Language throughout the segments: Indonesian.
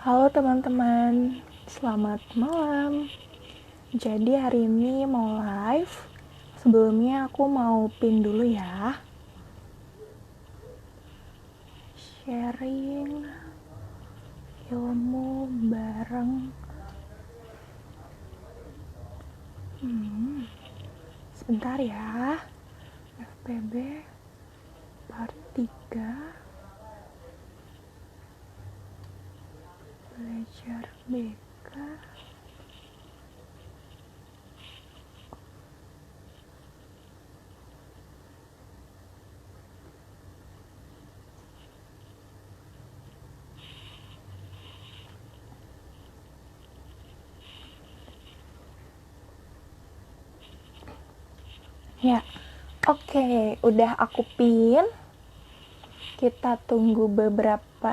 Halo teman-teman, selamat malam. Jadi hari ini mau live. Sebelumnya aku mau pin dulu ya. Sharing ilmu bareng. Sebentar ya. FPB part 3. Belajar BK. Ya, oke, udah aku pin. Kita tunggu beberapa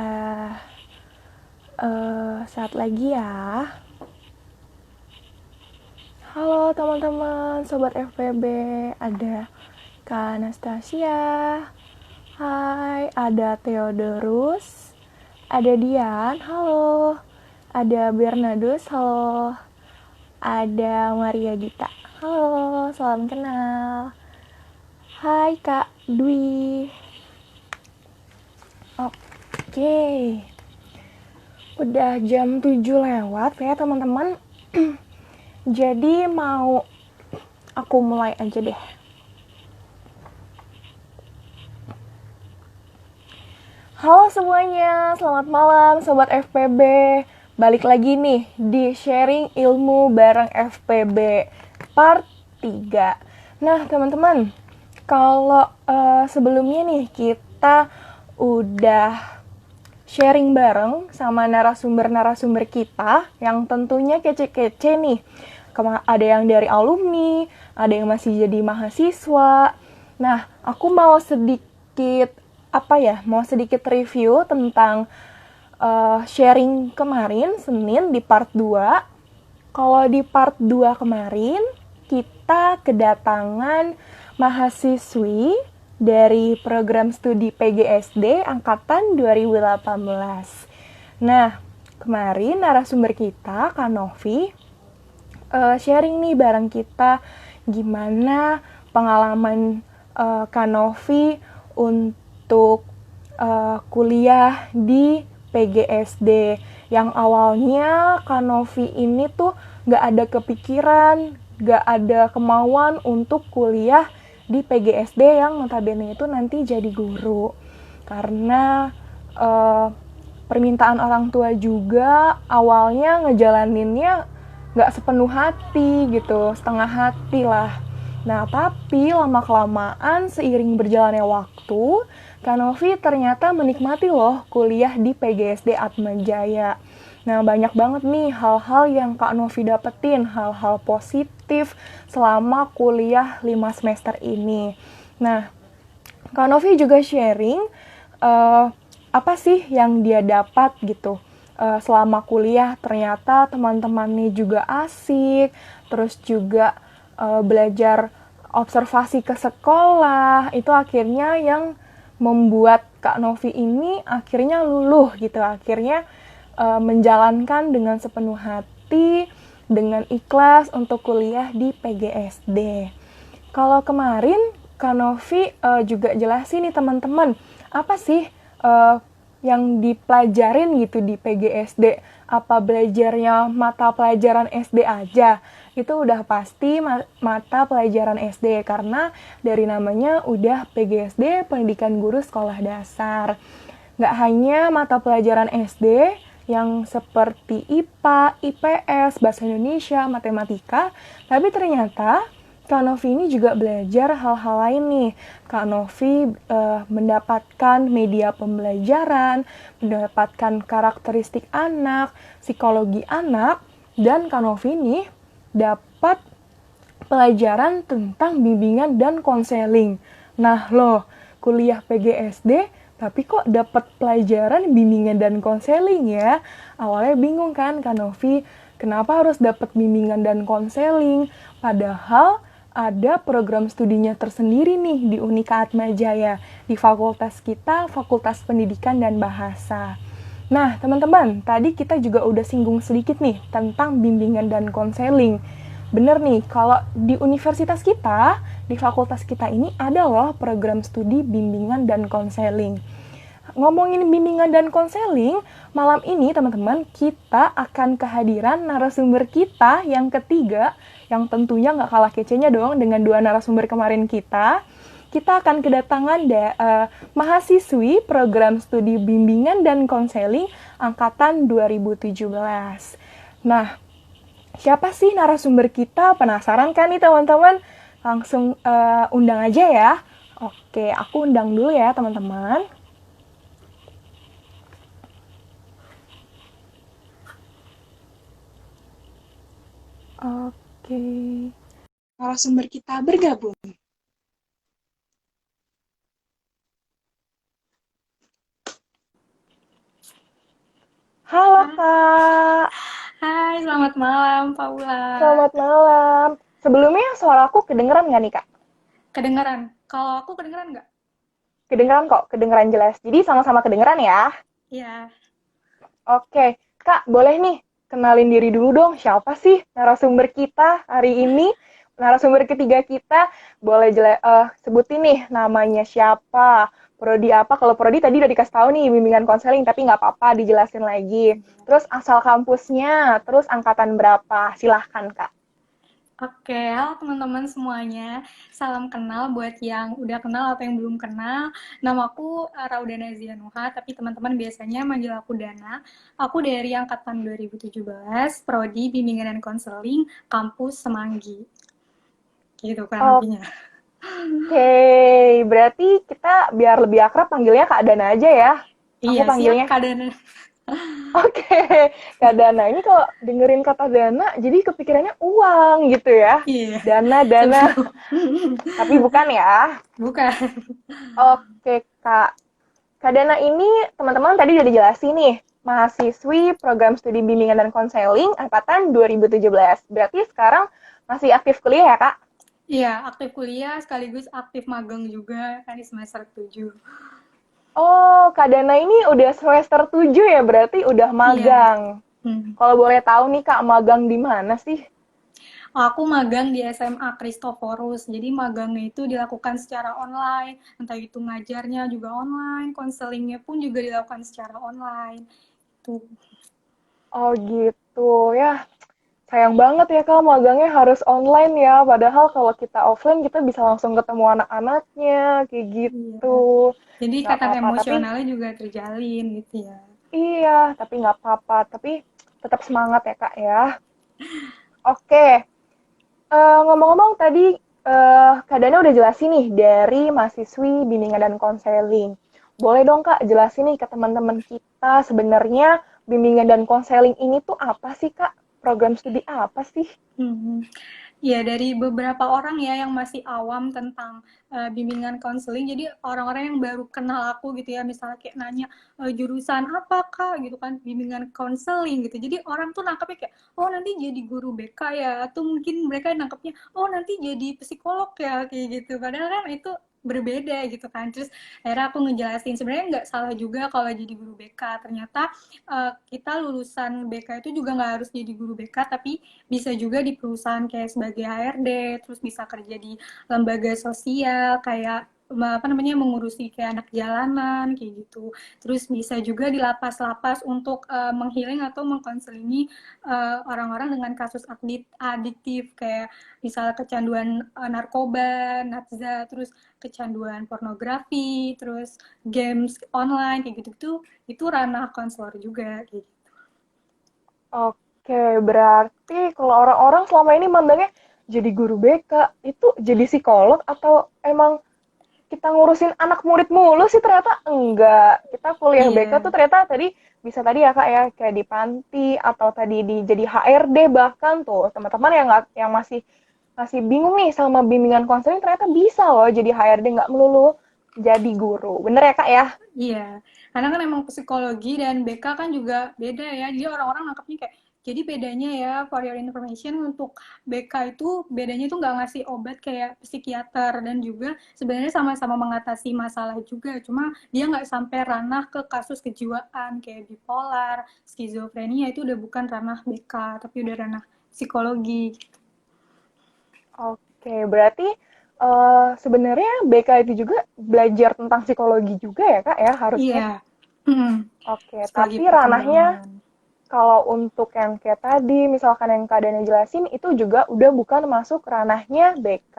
saat lagi ya. Halo teman-teman, sobat FPB, ada Kak Anastasia, hai, ada Theodorus, ada Dian, halo, ada Bernadus, halo, ada Maria Gita, halo, salam kenal, hai Kak Dwi. Oke, udah jam 7 lewat ya teman-teman. Jadi mau aku mulai aja deh. Halo semuanya, selamat malam Sobat FPB. Balik lagi nih di sharing ilmu bareng FPB part 3. Nah teman-teman, kalau sebelumnya nih kita udah sharing bareng sama narasumber-narasumber kita yang tentunya kece-kece nih. Ada yang dari alumni, ada yang masih jadi mahasiswa. Nah, aku mau sedikit review tentang sharing kemarin Senin di part 2. Kalau di part 2 kemarin kita kedatangan mahasiswi dari program studi PGSD angkatan 2018. Nah, kemarin narasumber kita Kak Novi sharing nih bareng kita gimana pengalaman Kak Novi untuk kuliah di PGSD. Yang awalnya Kak Novi ini tuh gak ada kepikiran, gak ada kemauan untuk kuliah di PGSD yang notabene itu nanti jadi guru. Karena permintaan orang tua juga awalnya ngejalaninnya gak sepenuh hati gitu, setengah hati lah. Nah, tapi lama-kelamaan seiring berjalannya waktu, Kak Novi ternyata menikmati loh kuliah di PGSD Atmajaya. Nah, banyak banget nih hal-hal yang Kak Novi dapetin, hal-hal positif selama kuliah 5 semester ini. Nah, Kak Novi juga sharing apa sih yang dia dapat gitu. Selama kuliah ternyata teman-temannya juga asik, terus juga belajar observasi ke sekolah, itu akhirnya yang membuat Kak Novi ini akhirnya luluh gitu, akhirnya menjalankan dengan sepenuh hati, dengan ikhlas untuk kuliah di PGSD. Kalau kemarin Kak Novi juga jelasin nih teman-teman, apa sih yang dipelajarin gitu di PGSD, apa belajarnya mata pelajaran SD aja? Itu udah pasti mata pelajaran SD, karena dari namanya udah PGSD, Pendidikan Guru Sekolah Dasar. Nggak hanya mata pelajaran SD yang seperti IPA, IPS, Bahasa Indonesia, Matematika, tapi ternyata Kak Novi ini juga belajar hal-hal lain nih. Kak Novi mendapatkan media pembelajaran, mendapatkan karakteristik anak, psikologi anak, dan Kak Novi ini dapat pelajaran tentang bimbingan dan konseling. Nah loh, kuliah PGSD, tapi kok dapat pelajaran bimbingan dan konseling ya? Awalnya bingung kan Kak Novi, kenapa harus dapat bimbingan dan konseling? Padahal ada program studinya tersendiri nih di Unika Atmajaya, di fakultas kita, Fakultas Pendidikan dan Bahasa. Nah, teman-teman, tadi kita juga udah singgung sedikit nih tentang bimbingan dan konseling. Bener nih, kalau di universitas kita, di fakultas kita ini ada loh program studi bimbingan dan konseling. Ngomongin bimbingan dan konseling, malam ini teman-teman kita akan kehadiran narasumber kita yang ketiga, yang tentunya nggak kalah kecenya dong dengan dua narasumber kemarin kita. Kita akan kedatangan mahasiswi program studi bimbingan dan konseling angkatan 2017. Nah, siapa sih narasumber kita? Penasaran kan nih teman-teman? Langsung undang aja ya. Oke, aku undang dulu ya teman-teman. Oke, narasumber kita bergabung. Halo Kak. Hai, selamat malam Paula. Selamat malam. Sebelumnya suara aku kedengeran nggak nih Kak? Kedengeran? Kalau aku kedengeran nggak? Kedengeran kok, kedengeran jelas. Jadi sama-sama kedengeran ya. Iya. Oke, Kak, boleh nih kenalin diri dulu dong. Siapa sih narasumber kita hari ini? Narasumber ketiga kita, boleh sebutin nih namanya siapa, prodi apa. Kalau prodi tadi udah dikasih tahu nih, bimbingan konseling, tapi nggak apa-apa, dijelasin lagi. Terus asal kampusnya, terus angkatan berapa. Silahkan, Kak. Oke, halo teman-teman semuanya. Salam kenal buat yang udah kenal atau yang belum kenal. Namaku Raudana Zianuha, tapi teman-teman biasanya manggil aku Dana. Aku dari angkatan 2017, Prodi Bimbingan dan Konseling, Kampus Semanggi. Gitu kurang lebihnya. Oke, berarti kita biar lebih akrab panggilnya Kak Dana aja ya. Aku Iya, siap panggilnya. Kak Dana. Oke, Kak Dana ini kalau dengerin kata dana, jadi kepikirannya uang gitu ya. Iya. Dana. Tapi bukan ya. Bukan. Oke, Kak. Kak Dana ini teman-teman tadi udah dijelasin nih, mahasiswi program studi bimbingan dan konseling angkatan 2017. Berarti sekarang masih aktif kuliah ya, Kak? Iya, aktif kuliah sekaligus aktif magang juga kan di semester 7. Oh, Kak Dana ini udah semester 7 ya, berarti udah Iya. magang. Hmm. Kalau boleh tahu nih, Kak, magang di mana sih? Aku magang di SMA Kristoforus. Jadi magangnya itu dilakukan secara online, entah itu ngajarnya juga online, konselingnya pun juga dilakukan secara online. Tuh. Oh gitu ya, sayang banget ya Kak, magangnya harus online ya. Padahal kalau kita offline kita bisa langsung ketemu anak-anaknya, kayak Iya. gitu. Jadi Nggak ikatan apa-apa, tapi emosionalnya juga terjalin gitu ya. iya, tapi nggak apa-apa. Tapi tetap semangat ya Kak ya. Oke, ngomong-ngomong tadi Kak Dana udah jelasin nih dari mahasiswi bimbingan dan konseling. Boleh dong Kak jelasin nih ke teman-teman kita sebenarnya bimbingan dan konseling ini tuh apa sih Kak? Program studi apa sih? Hmm. Ya, dari beberapa orang ya yang masih awam tentang bimbingan konseling. Jadi orang-orang yang baru kenal aku gitu ya, misalnya kayak nanya jurusan apa Kak gitu kan, bimbingan konseling gitu. Jadi orang tuh nangkepnya kayak, oh nanti jadi guru BK ya, atau mungkin mereka nangkepnya, oh nanti jadi psikolog ya kayak gitu. Padahal kan itu berbeda gitu kan. Terus akhirnya aku ngejelasin sebenarnya nggak salah juga kalau jadi guru BK. Ternyata kita lulusan BK itu juga nggak harus jadi guru BK, tapi bisa juga di perusahaan kayak sebagai HRD, terus bisa kerja di lembaga sosial kayak apa namanya mengurusi kayak anak jalanan kayak gitu. Terus bisa juga di lapas-lapas untuk menghealing atau mengkonselingi orang-orang dengan kasus adiktif kayak misalnya kecanduan narkoba, natza, terus kecanduan pornografi, terus games online kayak gitu itu ranah konselor juga kayak gitu. Oke, berarti kalau orang-orang selama ini mandangnya jadi guru BK itu jadi psikolog atau emang kita ngurusin anak murid mulu sih ternyata enggak. Kita kuliah BK tuh Iya. ternyata tadi bisa tadi ya Kak ya kayak di panti atau tadi di jadi HRD bahkan tuh teman-teman yang nggak yang masih masih bingung nih sama bimbingan konseling ternyata bisa loh jadi HRD nggak melulu jadi guru. Bener ya Kak ya? Iya, karena kan emang psikologi dan BK kan juga beda ya. Jadi orang-orang nangkepnya kayak Jadi bedanya ya, for your information, untuk BK itu bedanya itu nggak ngasih obat kayak psikiater, dan juga sebenarnya sama-sama mengatasi masalah juga, cuma dia nggak sampai ranah ke kasus kejiwaan kayak bipolar, skizofrenia, itu udah bukan ranah BK, tapi udah ranah psikologi. Oke, berarti sebenarnya BK itu juga belajar tentang psikologi juga ya Kak ya harusnya. Iya. Hmm. Oke, Psikologi tapi ranahnya perkembangan. kalau untuk yang kayak tadi, misalkan yang Kak Dana jelasin, itu juga udah bukan masuk ranahnya BK.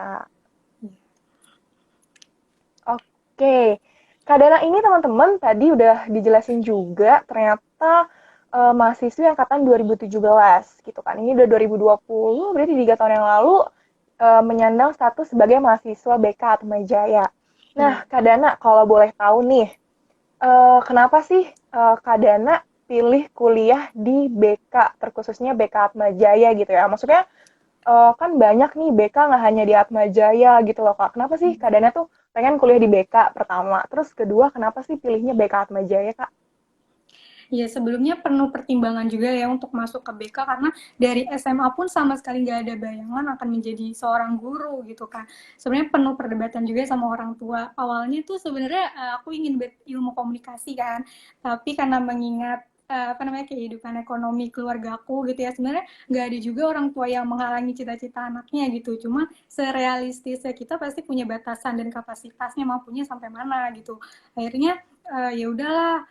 Oke, Kak Dana ini teman-teman tadi udah dijelasin juga, ternyata mahasiswa angkatan 2017 gitu kan. Ini udah 2020, berarti 3 tahun yang lalu menyandang status sebagai mahasiswa BK Atma Jaya. Nah, Iya. Kak Dana, kalau boleh tahu nih, kenapa sih Kak Dana pilih kuliah di BK, terkhususnya BK Atma Jaya gitu ya? Maksudnya kan banyak nih BK nggak hanya di Atma Jaya gitu loh Kak. Kenapa sih Kak Dana tuh pengen kuliah di BK pertama? Terus kedua, kenapa sih pilihnya BK Atma Jaya Kak? Ya, sebelumnya penuh pertimbangan juga ya untuk masuk ke BK, karena dari SMA pun sama sekali nggak ada bayangan akan menjadi seorang guru gitu kan. Sebenarnya penuh perdebatan juga sama orang tua. Awalnya tuh sebenarnya aku ingin ilmu komunikasi kan, tapi karena mengingat apa namanya, kehidupan ekonomi keluargaku gitu ya, sebenarnya nggak ada juga orang tua yang menghalangi cita-cita anaknya gitu. Cuma serealistisnya kita pasti punya batasan dan kapasitasnya mampunya sampai mana gitu. Akhirnya ya udahlah,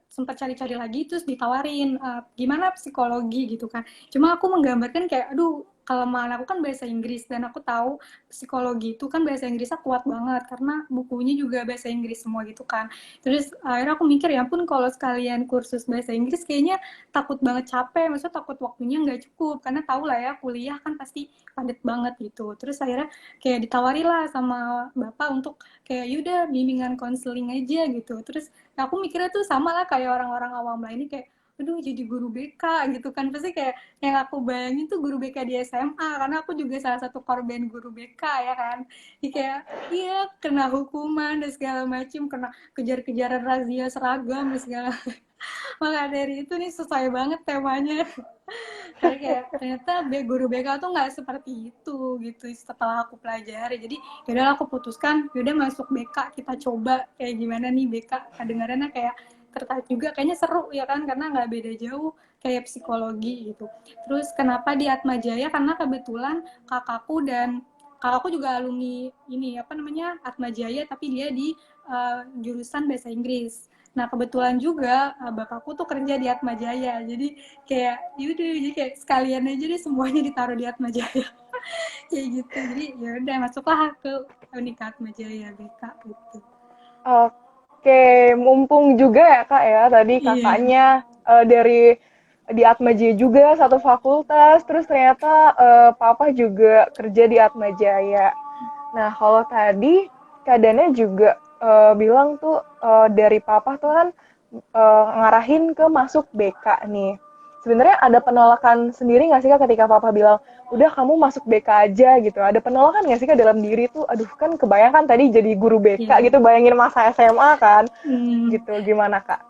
sempat cari-cari lagi terus ditawarin gimana psikologi gitu kan. Cuma aku menggambarkan kayak aduh, kelemahan aku kan bahasa Inggris, dan aku tahu psikologi itu kan bahasa Inggrisnya kuat banget karena bukunya juga bahasa Inggris semua gitu kan. Terus akhirnya aku mikir ya ampun, kalau sekalian kursus bahasa Inggris kayaknya takut banget capek, maksudnya takut waktunya nggak cukup, karena tau lah ya kuliah kan pasti padat banget gitu. Terus akhirnya kayak ditawari lah sama bapak untuk kayak yaudah bimbingan konseling aja gitu. Terus aku mikirnya tuh sama lah kayak orang-orang awam lainnya, kayak aduh jadi guru BK gitu kan, pasti kayak yang aku bayangin tuh guru BK di SMA, karena aku juga salah satu korban guru BK ya kan. Jadi kayak iya, kena hukuman dan segala macam, kena kejar-kejaran razia seragam dan segala. Maka dari itu nih sesuai banget temanya. Karena kayak ternyata guru BK tuh nggak seperti itu gitu setelah aku pelajari. Jadi yaudah aku putuskan yaudah masuk BK, kita coba kayak gimana nih BK. Kedengarannya kayak tertarik juga, kayaknya seru ya kan, karena nggak beda jauh kayak psikologi gitu. Terus kenapa di Atma Jaya, karena kebetulan kakakku juga alumni ini apa namanya Atma Jaya, tapi dia di jurusan bahasa Inggris. Nah kebetulan juga bapakku tuh kerja di Atma Jaya, jadi kayak yaudah, jadi kayak sekalian aja deh semuanya ditaruh di Atma Jaya. Kayak gitu, jadi ya udah masuklah ke Unika Atma Jaya BK gitu. Oke, mumpung juga ya Kak ya, tadi Iya. kakaknya dari di Atma Jaya juga satu fakultas, terus ternyata papa juga kerja di Atma Jaya. Nah, kalau tadi keadaannya juga bilang tuh dari papa tuh kan ngarahin ke masuk BK nih. Sebenarnya ada penolakan sendiri nggak sih Kak ketika papa bilang, udah kamu masuk BK aja gitu. Ada penolakan nggak sih Kak dalam diri tuh, aduh kan kebayangkan tadi jadi guru BK Iya. gitu, bayangin masa SMA kan, Hmm. gitu. Gimana Kak?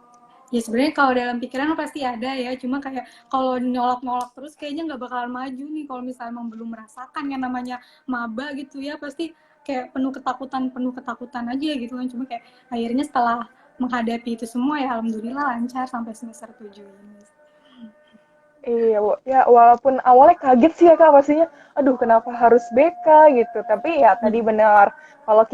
Ya sebenarnya kalau dalam pikiran pasti ada ya, cuma kayak kalau nyolok-nyolok terus kayaknya nggak bakalan maju nih kalau misalnya emang belum merasakan yang namanya maba gitu ya, pasti kayak penuh ketakutan aja gitu kan. Cuma kayak akhirnya setelah menghadapi itu semua ya alhamdulillah lancar sampai semester 7 ini. Iya, ya walaupun awalnya kaget sih ya Kak pastinya, aduh kenapa harus BK gitu. Tapi ya tadi Iya. benar, kalau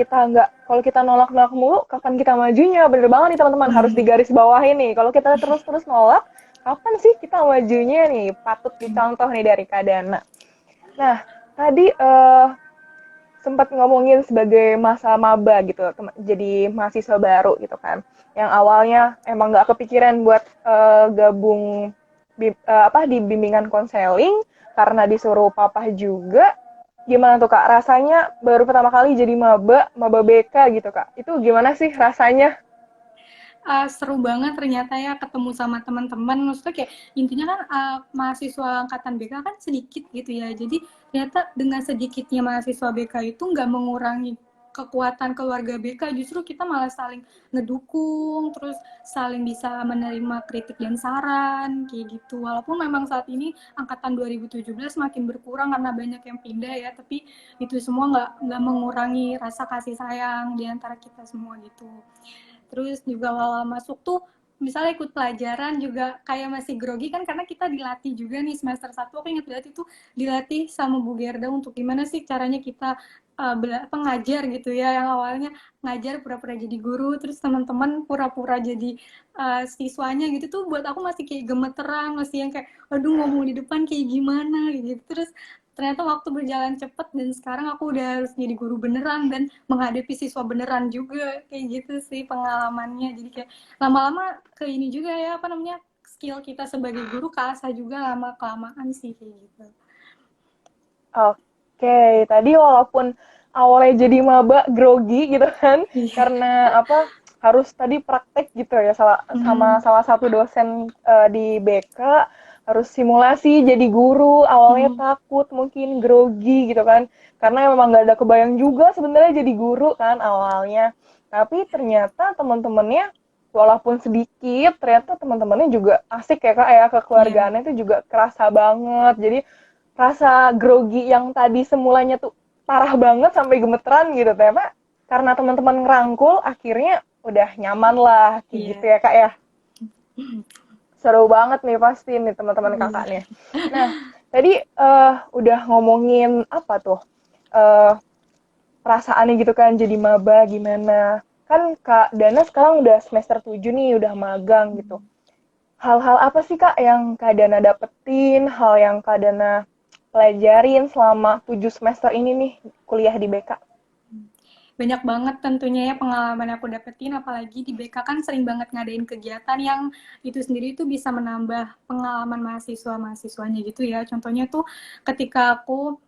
kita nolak-nolak mulu, kapan kita majunya? Bener banget nih teman-teman, harus Hmm. digaris bawahi nih. Kalau kita terus-terus nolak, kapan sih kita majunya nih? Patut dicontoh nih dari Kak Dana. Nah, tadi sempat ngomongin sebagai masa maba gitu, jadi mahasiswa baru gitu kan. Yang awalnya emang nggak kepikiran buat gabung di bimbingan konseling karena disuruh papa juga. Gimana tuh Kak rasanya baru pertama kali jadi maba BK gitu Kak? Itu gimana sih rasanya? Seru banget ternyata ya ketemu sama teman-teman. Maksudnya kayak intinya kan mahasiswa angkatan BK kan sedikit gitu ya. Jadi ternyata dengan sedikitnya mahasiswa BK itu nggak mengurangi kekuatan keluarga BK, justru kita malah saling ngedukung, terus saling bisa menerima kritik dan saran kayak gitu. Walaupun memang saat ini angkatan 2017 makin berkurang karena banyak yang pindah ya, tapi itu semua nggak mengurangi rasa kasih sayang di antara kita semua gitu. Terus juga awal masuk tuh misalnya ikut pelajaran juga kayak masih grogi kan, karena kita dilatih juga nih semester 1. Aku ingat banget itu dilatih sama Bu Gerda untuk gimana sih caranya kita pengajar gitu ya, yang awalnya ngajar pura-pura jadi guru, terus teman-teman pura-pura jadi siswanya gitu tuh, buat aku masih kayak gemeteran, masih yang kayak aduh ngomong di depan kayak gimana gitu. Terus ternyata waktu berjalan cepet dan sekarang aku udah harus jadi guru beneran dan menghadapi siswa beneran juga, kayak gitu sih pengalamannya. Jadi kayak lama-lama ke ini juga ya, apa namanya, skill kita sebagai guru keasah juga lama kelamaan sih kayak gitu. Oke, tadi walaupun awalnya jadi maba grogi gitu kan, Iya. karena apa harus tadi praktek gitu ya sama Hmm. salah satu dosen di BK, harus simulasi jadi guru, awalnya Hmm. takut mungkin grogi gitu kan, karena memang nggak ada kebayang juga sebenarnya jadi guru kan awalnya. Tapi ternyata teman-temannya walaupun sedikit, ternyata teman-temannya juga asik ya kak ya, Iya. kekeluargaannya itu juga kerasa banget. Jadi rasa grogi yang tadi semulanya tuh parah banget sampai gemeteran gitu ternyata karena teman-teman ngerangkul akhirnya udah nyaman lah kayak gitu Iya. ya kak ya. Seru banget nih pasti nih teman-teman kakak Iya. nih. Nah tadi udah ngomongin apa tuh eh perasaannya gitu kan jadi maba gimana, kan kak Dana sekarang udah semester 7 nih udah magang gitu. Hal-hal apa sih Kak yang Kak Dana dapetin, hal yang Kak Dana pelajarin selama 7 semester ini nih kuliah di BK? Banyak banget tentunya ya pengalaman yang aku dapetin, apalagi di BK kan sering banget ngadain kegiatan yang itu sendiri tuh bisa menambah pengalaman mahasiswa-mahasiswanya gitu ya. Contohnya tuh ketika aku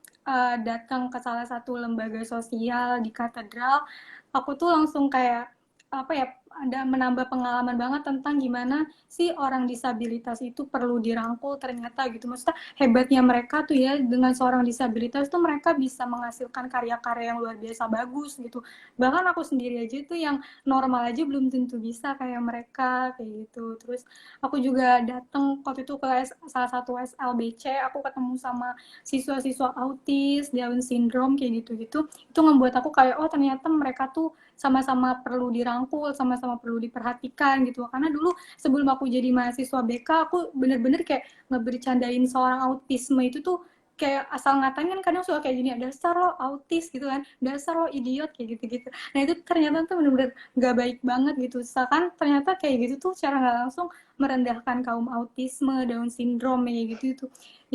datang ke salah satu lembaga sosial di katedral, aku tuh langsung kayak apa ya, ada menambah pengalaman banget tentang gimana sih orang disabilitas itu perlu dirangkul ternyata gitu. Maksudnya hebatnya mereka tuh ya, dengan seorang disabilitas tuh mereka bisa menghasilkan karya-karya yang luar biasa bagus gitu. Bahkan aku sendiri aja tuh yang normal aja belum tentu bisa kayak mereka kayak gitu. Terus aku juga datang waktu itu ke salah satu SLBC, aku ketemu sama siswa-siswa autis, Down syndrome kayak gitu-gitu. Itu membuat aku kayak oh ternyata mereka tuh sama-sama perlu dirangkul, sama-sama perlu diperhatikan gitu. Karena dulu sebelum aku jadi mahasiswa BK, aku bener-bener kayak ngebercandain seorang autisme itu tuh kayak asal ngatain kan, kadang suka kayak gini, dasar lo autis gitu kan, dasar lo idiot kayak gitu-gitu. Nah itu ternyata tuh bener-bener gak baik banget gitu. Misalkan ternyata kayak gitu tuh secara gak langsung merendahkan kaum autisme, Down syndrome kayak gitu itu.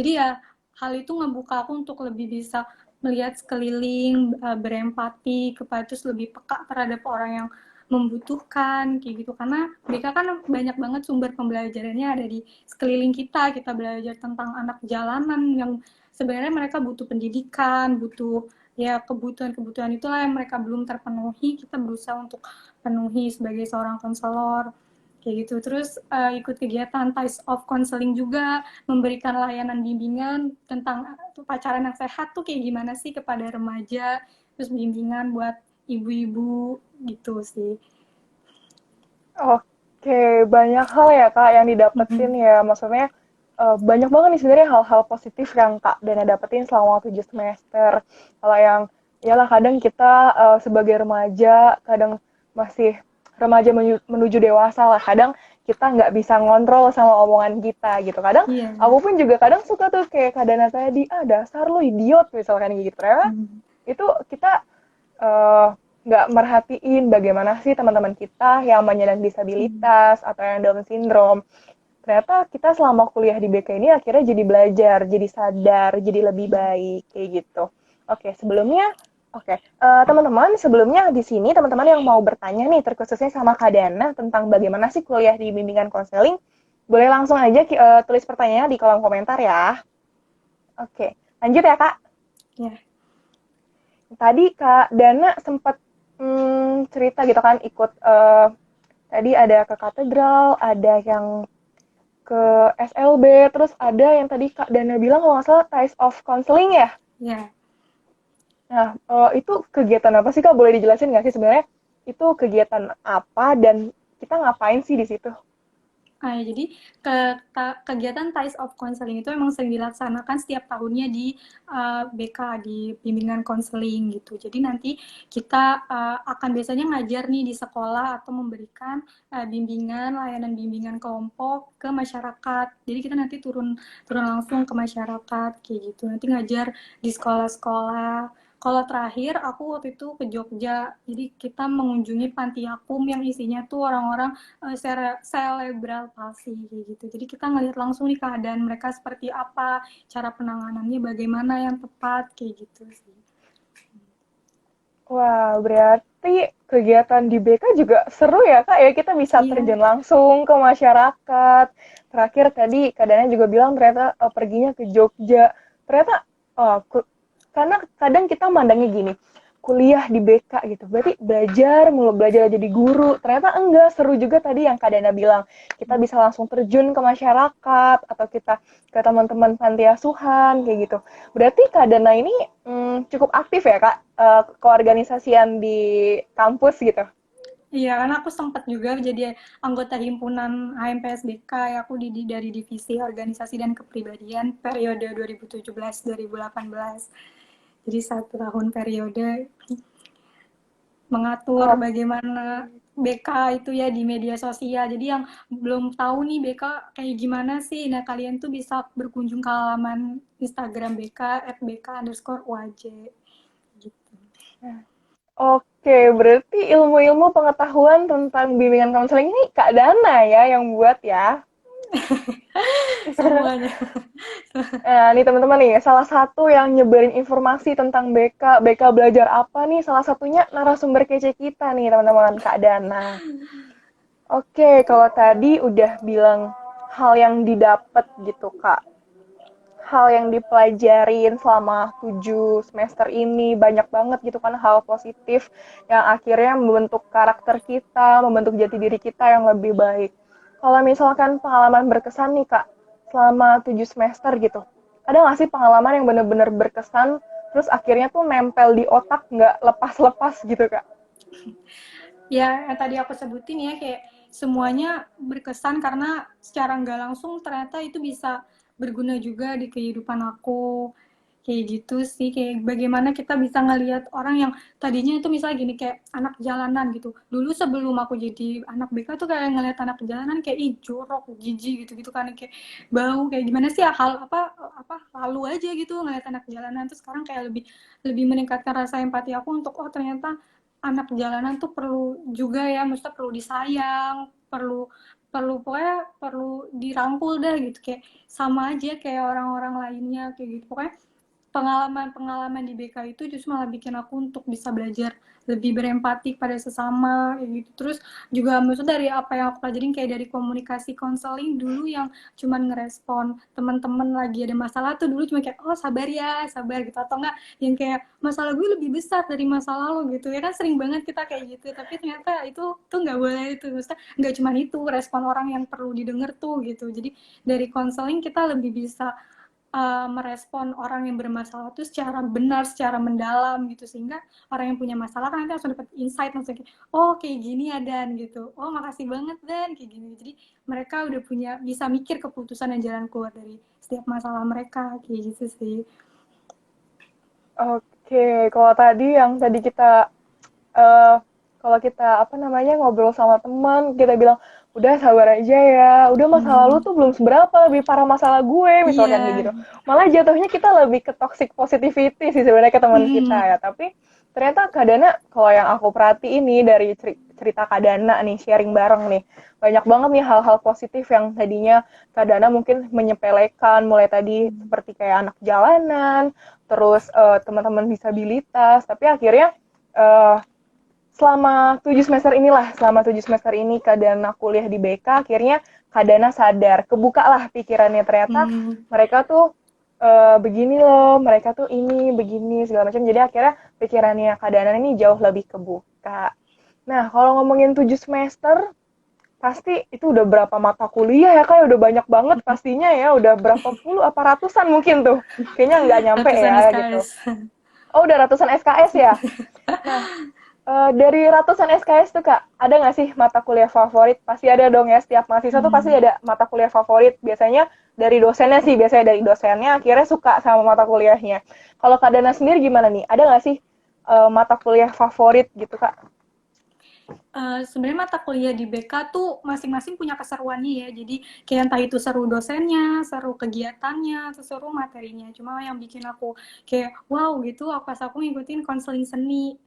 Jadi ya hal itu ngebuka aku untuk lebih bisa melihat sekeliling, berempati kepada, terus lebih peka terhadap orang yang membutuhkan kayak gitu. Karena mereka kan banyak banget sumber pembelajarannya ada di sekeliling kita. Kita belajar tentang anak jalanan yang sebenarnya mereka butuh pendidikan, butuh ya kebutuhan-kebutuhan itulah yang mereka belum terpenuhi. Kita berusaha untuk penuhi sebagai seorang konselor kayak gitu. Terus ikut kegiatan Ties of Counseling juga, memberikan layanan bimbingan tentang pacaran yang sehat tuh kayak gimana sih kepada remaja, terus bimbingan buat ibu-ibu gitu sih. Oke, banyak hal ya Kak yang didapetin ya. Maksudnya banyak banget nih sebenarnya hal-hal positif yang Kak Dana dapetin selama 7 semester. Kalau yang yalah kadang kita sebagai remaja kadang masih remaja menuju dewasa lah. Kadang kita nggak bisa ngontrol sama omongan kita gitu. Kadang Iya. aku pun juga kadang suka tuh kayak Kak Dana tadi, ah dasar lu idiot misalkan gitu. Ternyata itu kita eh, nggak merhatiin bagaimana sih teman-teman kita yang penyandang disabilitas atau yang Down syndrome. Ternyata kita selama kuliah di BK ini akhirnya jadi belajar, jadi sadar, jadi lebih baik kayak gitu. Oke, sebelumnya oke, teman-teman, sebelumnya di sini teman-teman yang mau bertanya nih terkhususnya sama Kak Dana tentang bagaimana sih kuliah di bimbingan konseling, boleh langsung aja tulis pertanyaan di kolom komentar ya. Oke, lanjut ya Kak. Ya. Tadi Kak Dana sempat cerita gitu kan ikut tadi ada ke katedral, ada yang ke SLB, terus ada yang tadi Kak Dana bilang kalau nggak salah Ties of Counseling ya. Ya. Nah, itu kegiatan apa sih Kak? Boleh dijelasin nggak sih sebenarnya itu kegiatan apa dan kita ngapain sih di situ? Jadi kegiatan Ties of Counseling itu emang sering dilaksanakan setiap tahunnya di BK, di bimbingan konseling gitu. Jadi nanti kita akan biasanya ngajar nih di sekolah atau memberikan bimbingan, layanan bimbingan kelompok ke masyarakat. Jadi kita nanti turun turun langsung ke masyarakat kayak gitu. Nanti ngajar di sekolah-sekolah. Kalau terakhir aku waktu itu ke Jogja, jadi kita mengunjungi panti yakum yang isinya tuh orang-orang cerebral palsy kayak gitu. Jadi kita ngelihat langsung nih keadaan mereka seperti apa, cara penanganannya bagaimana yang tepat kayak gitu sih. Wah, berarti kegiatan di BK juga seru ya Kak ya, kita bisa Iya, terjun langsung ke masyarakat. Terakhir tadi Kak Dana juga bilang ternyata perginya ke Jogja. Ternyata karena kadang kita mandangnya gini, kuliah di BK gitu, berarti belajar mulu, belajar jadi guru. Ternyata enggak, seru juga tadi yang Kak Dana bilang. Kita bisa langsung terjun ke masyarakat atau kita ke teman-teman panti asuhan kayak gitu. Berarti Kak Dana ini cukup aktif ya Kak, keorganisasian di kampus gitu. iya karena aku sempat juga jadi anggota himpunan HMPSBK ya, aku dari divisi organisasi dan kepribadian periode 2017-2018. Jadi 1 tahun periode mengatur Oh, bagaimana BK itu ya di media sosial. Jadi yang belum tahu nih BK kayak gimana sih, nah kalian tuh bisa berkunjung ke halaman Instagram BK @bk_uaj gitu. oke, berarti ilmu-ilmu pengetahuan tentang bimbingan konseling ini Kak Dana ya yang buat ya. Semuanya. Nah, nih teman-teman nih, salah satu yang nyebarin informasi tentang BK belajar apa nih, salah satunya narasumber kece kita nih teman-teman, Kak Dana. Oke, kalau tadi udah bilang hal yang didapat gitu, Kak. Hal yang dipelajarin selama 7 semester ini banyak banget gitu kan hal positif yang akhirnya membentuk karakter kita, membentuk jati diri kita yang lebih baik. Kalau misalkan pengalaman berkesan nih Kak, selama 7 semester gitu, ada nggak sih pengalaman yang bener-bener berkesan, terus akhirnya tuh nempel di otak nggak lepas-lepas gitu Kak? Ya, yang tadi aku sebutin ya, kayak semuanya berkesan karena secara nggak langsung ternyata itu bisa berguna juga di kehidupan aku. Kayak gitu sih, kayak bagaimana kita bisa ngelihat orang yang tadinya itu misalnya gini, kayak anak jalanan gitu. Dulu sebelum aku jadi anak BK tuh kayak ngelihat anak jalanan kayak ih jorok, jijik gitu-gitu kan, kayak bau kayak gimana sih hal apa lalu aja gitu ngelihat anak jalanan. Terus sekarang kayak lebih lebih meningkatkan rasa empati aku untuk oh ternyata anak jalanan tuh perlu juga ya, maksudnya perlu disayang, perlu perlu pokoknya perlu dirangkul dah gitu, kayak sama aja kayak orang-orang lainnya kayak gitu. Pokoknya pengalaman-pengalaman di BK itu justru malah bikin aku untuk bisa belajar lebih berempati pada sesama kayak gitu. Terus juga maksudnya dari apa yang aku pelajarin kayak dari komunikasi konseling dulu yang cuman ngerespon teman-teman lagi ada masalah tuh dulu cuma kayak oh sabar ya sabar gitu, atau enggak yang kayak masalah gue lebih besar dari masalah lo gitu ya kan, sering banget kita kayak gitu, tapi ternyata itu tuh nggak boleh, itu maksudnya nggak cuma itu respon orang yang perlu didengar tuh gitu. Jadi dari konseling kita lebih bisa merespon orang yang bermasalah itu secara benar, secara mendalam gitu, sehingga orang yang punya masalah kan nanti langsung dapat insight langsung kayak oh kayak gini ya Dan gitu, oh makasih banget Dan kayak gini. Jadi mereka udah punya bisa mikir keputusan dan jalan keluar dari setiap masalah mereka kayak gitu sih. Oke, kalau tadi yang tadi kita eh kalau kita apa namanya ngobrol sama teman, kita bilang udah sabar aja ya, udah masa lalu Hmm, tuh belum seberapa, lebih parah masalah gue, misalkan kayak iya. gitu. Malah jatuhnya kita lebih ke toxic positivity sih sebenarnya ke teman kita Hmm, ya. Tapi ternyata Kak Dana, kalau yang aku perhatiin nih dari cerita Kak Dana nih, sharing bareng nih, banyak banget nih hal-hal positif yang tadinya Kak Dana mungkin menyepelekan, mulai tadi seperti kayak anak jalanan, terus teman-teman disabilitas, tapi akhirnya eh, selama 7 semester ini Kak Dana kuliah di BK, akhirnya Kak Dana sadar, kebukalah pikirannya ternyata hmm. mereka tuh begini loh, mereka tuh ini, begini, segala macam. Jadi akhirnya pikirannya Kak Dana ini jauh lebih kebuka. Nah, kalau ngomongin 7 semester, pasti itu udah berapa mata kuliah ya Kak, udah banyak banget pastinya ya, udah berapa puluh, apa ratusan mungkin tuh. Kayaknya nggak nyampe Ratusan ya gitu. SKS. Oh, udah ratusan SKS ya? Nah, dari ratusan SKS tuh Kak, ada nggak sih mata kuliah favorit? Pasti ada dong ya, setiap mahasiswa tuh pasti Hmm. ada mata kuliah favorit. Biasanya dari dosennya sih, biasanya dari dosennya akhirnya suka sama mata kuliahnya. Kalau Kak Dana sendiri gimana nih? Ada nggak sih mata kuliah favorit gitu Kak? Sebenarnya mata kuliah di BK tuh masing-masing punya keseruannya ya. Jadi kayak entah itu seru dosennya, seru kegiatannya, atau seru materinya. Cuma yang bikin aku kayak wow gitu, pas aku ngikutin konseling seni.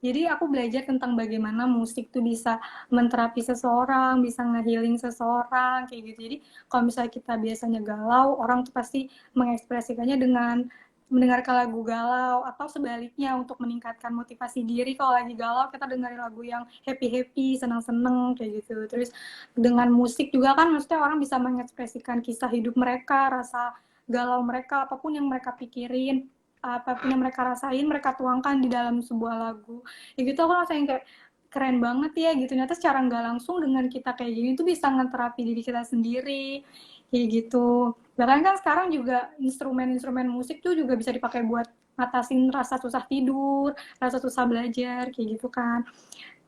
Jadi aku belajar tentang bagaimana musik tuh bisa menterapi seseorang, bisa ngehealing seseorang, kayak gitu. Jadi kalau misalnya kita biasanya galau, orang tuh pasti mengekspresikannya dengan mendengarkan lagu galau, atau sebaliknya untuk meningkatkan motivasi diri kalau lagi galau kita dengerin lagu yang happy-happy, senang-senang kayak gitu. Terus dengan musik juga kan maksudnya orang bisa mengekspresikan kisah hidup mereka, rasa galau mereka, apapun yang mereka pikirin, apapun yang mereka rasain, mereka tuangkan di dalam sebuah lagu. Ya gitu aku rasain kayak keren banget ya gitu. Ternyata secara nggak langsung dengan kita kayak gini tuh bisa ngeterapi diri kita sendiri. Kayak gitu. Bahkan kan sekarang juga instrumen-instrumen musik tuh juga bisa dipakai buat ngatasin rasa susah tidur, rasa susah belajar, kayak gitu kan.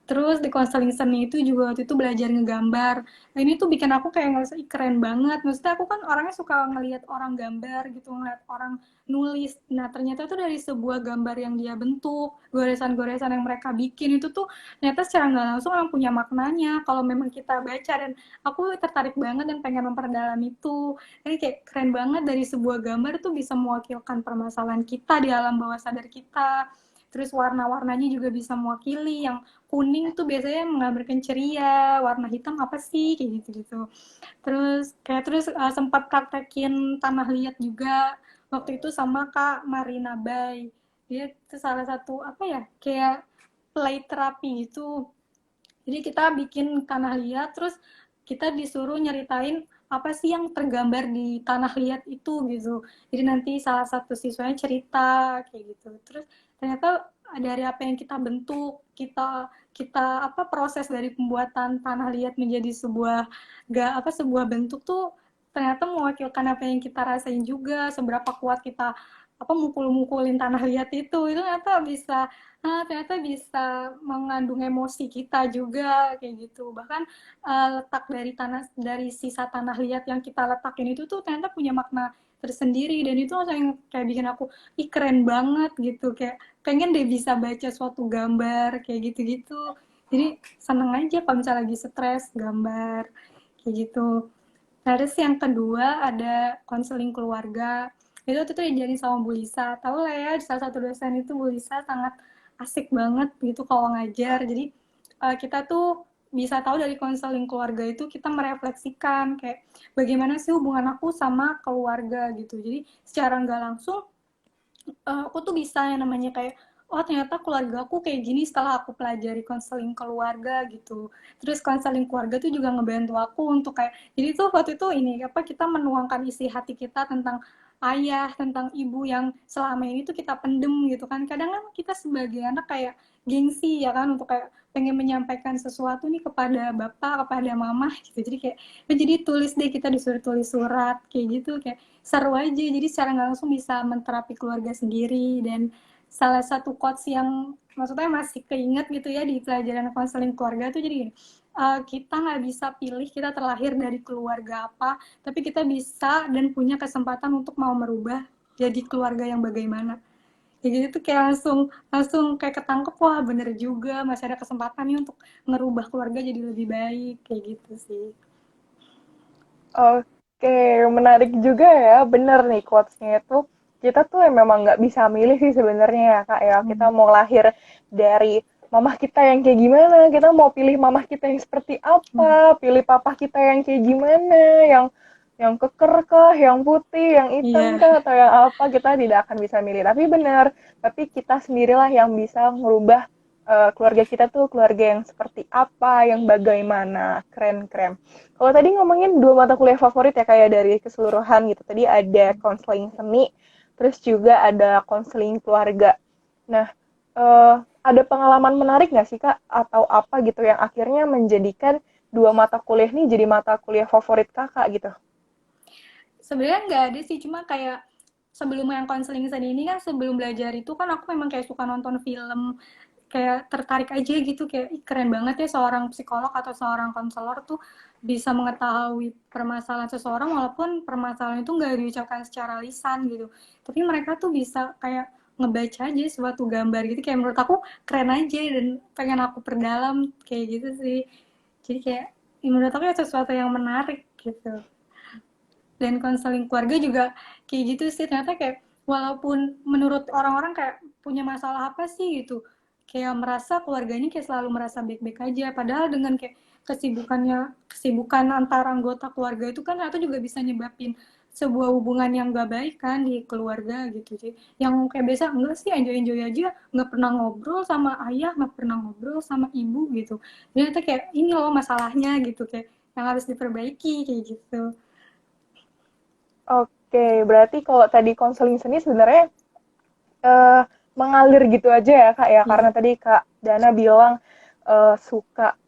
Terus di konseling seni itu juga waktu itu belajar ngegambar. Nah, ini tuh bikin aku kayak ngerasa keren banget. Maksudnya aku kan orangnya suka ngelihat orang gambar gitu, ngeliat orang nulis. Nah, ternyata tuh dari sebuah gambar yang dia bentuk, goresan-goresan yang mereka bikin itu tuh ternyata secara nggak langsung orang punya maknanya. Kalau memang kita baca, dan aku tertarik banget dan pengen memperdalam itu. Ini kayak keren banget dari sebuah gambar tuh bisa mewakilkan permasalahan kita di alam bawah sadar kita. Terus warna-warnanya juga bisa mewakili yang kuning tuh biasanya menggambarkan ceria, warna hitam apa sih kayak gitu-gitu. Terus sempat praktekin tanah liat juga waktu itu sama Kak Marina Bay. Dia itu salah satu apa ya, kayak play terapi gitu. Jadi kita bikin tanah liat, terus kita disuruh nyeritain apa sih yang tergambar di tanah liat itu gitu. Jadi nanti salah satu siswanya cerita kayak gitu. Terus ternyata dari apa yang kita bentuk, kita kita apa proses dari pembuatan tanah liat menjadi sebuah sebuah bentuk tuh ternyata mewakilkan apa yang kita rasain juga, seberapa kuat kita apa mukul-mukulin tanah liat itu ternyata bisa ternyata bisa mengandung emosi kita juga kayak gitu. Bahkan letak dari sisa tanah liat yang kita letakin itu tuh ternyata punya makna tersendiri, dan itu yang kayak bikin aku ih keren banget gitu, kayak pengen deh bisa baca suatu gambar kayak gitu-gitu. Jadi seneng aja kalau misalnya lagi stres gambar kayak gitu. Terus yang kedua ada konseling keluarga. Itu tuh diajarin sama Bu Lisa. Tahu lah ya, salah satu dosen itu Bu Lisa sangat asik banget gitu kalau ngajar. Jadi kita tuh bisa tahu dari konseling keluarga itu kita merefleksikan kayak bagaimana sih hubungan aku sama keluarga gitu. Jadi secara nggak langsung aku tuh bisa yang namanya kayak oh ternyata keluarga aku kayak gini setelah aku pelajari konseling keluarga gitu. Terus konseling keluarga tuh juga ngebantu aku untuk kayak jadi tuh waktu itu ini apa kita menuangkan isi hati kita tentang ayah, tentang ibu yang selama ini tuh kita pendem gitu kan. Kadang kan kita sebagai anak kayak gengsi ya kan untuk kayak pengen menyampaikan sesuatu nih kepada bapak, kepada mama gitu. Jadi kayak jadi tulis deh, kita disuruh tulis surat kayak gitu, kayak seru aja. Jadi secara nggak langsung bisa menterapi keluarga sendiri. Dan salah satu quotes yang maksudnya masih keinget gitu ya di pelajaran konseling keluarga tuh jadi gini, kita nggak bisa pilih kita terlahir dari keluarga apa, tapi kita bisa dan punya kesempatan untuk mau merubah jadi keluarga yang bagaimana. Ya jadi tuh kayak langsung langsung kayak ketangkep, wah bener juga masih ada kesempatan nih untuk ngerubah keluarga jadi lebih baik kayak gitu sih. Oke, menarik juga ya. Bener nih quotes-nya itu. Kita tuh memang nggak bisa milih sih sebenarnya ya Kak ya. Kita Hmm. mau lahir dari mamah kita yang kayak gimana, kita mau pilih mamah kita yang seperti Hmm. apa, pilih papa kita yang kayak gimana, yang keker kah, yang putih, yang hitam Iya. kah, atau yang apa, kita tidak akan bisa milih. Tapi benar, tapi kita sendirilah yang bisa merubah keluarga kita tuh keluarga yang seperti apa, yang bagaimana. Keren, keren. Kalau tadi ngomongin dua mata kuliah favorit ya kayak dari keseluruhan gitu. Tadi ada konseling seni, terus juga ada konseling keluarga. Nah, ada pengalaman menarik nggak sih Kak atau apa gitu yang akhirnya menjadikan dua mata kuliah ini jadi mata kuliah favorit Kakak gitu? Sebenarnya nggak ada sih, cuma kayak sebelum yang konseling seni ini kan, sebelum belajar itu kan aku memang kayak suka nonton film, kayak tertarik aja gitu, kayak ih, keren banget ya seorang psikolog atau seorang konselor tuh bisa mengetahui permasalahan seseorang walaupun permasalahan itu nggak diucapkan secara lisan gitu, tapi mereka tuh bisa kayak ngebaca aja suatu gambar gitu, kayak menurut aku keren aja dan pengen aku perdalam kayak gitu sih. Jadi kayak menurut aku ya sesuatu yang menarik gitu. Dan konseling keluarga juga kayak gitu sih, ternyata kayak walaupun menurut orang-orang kayak punya masalah apa sih gitu, kayak merasa keluarganya kayak selalu merasa baik-baik aja, padahal dengan kayak kesibukan antar anggota keluarga itu kan atau juga bisa nyebabin sebuah hubungan yang gak baik kan di keluarga gitu sih, yang kayak biasa enggak sih enjoy enjoy aja, nggak pernah ngobrol sama ayah, nggak pernah ngobrol sama ibu gitu, ternyata kayak ini loh masalahnya gitu, kayak yang harus diperbaiki kayak gitu. Oke, berarti kalau tadi konseling seni sebenarnya eh, mengalir gitu aja ya Kak ya, karena Iya. tadi Kak Dana bilang suka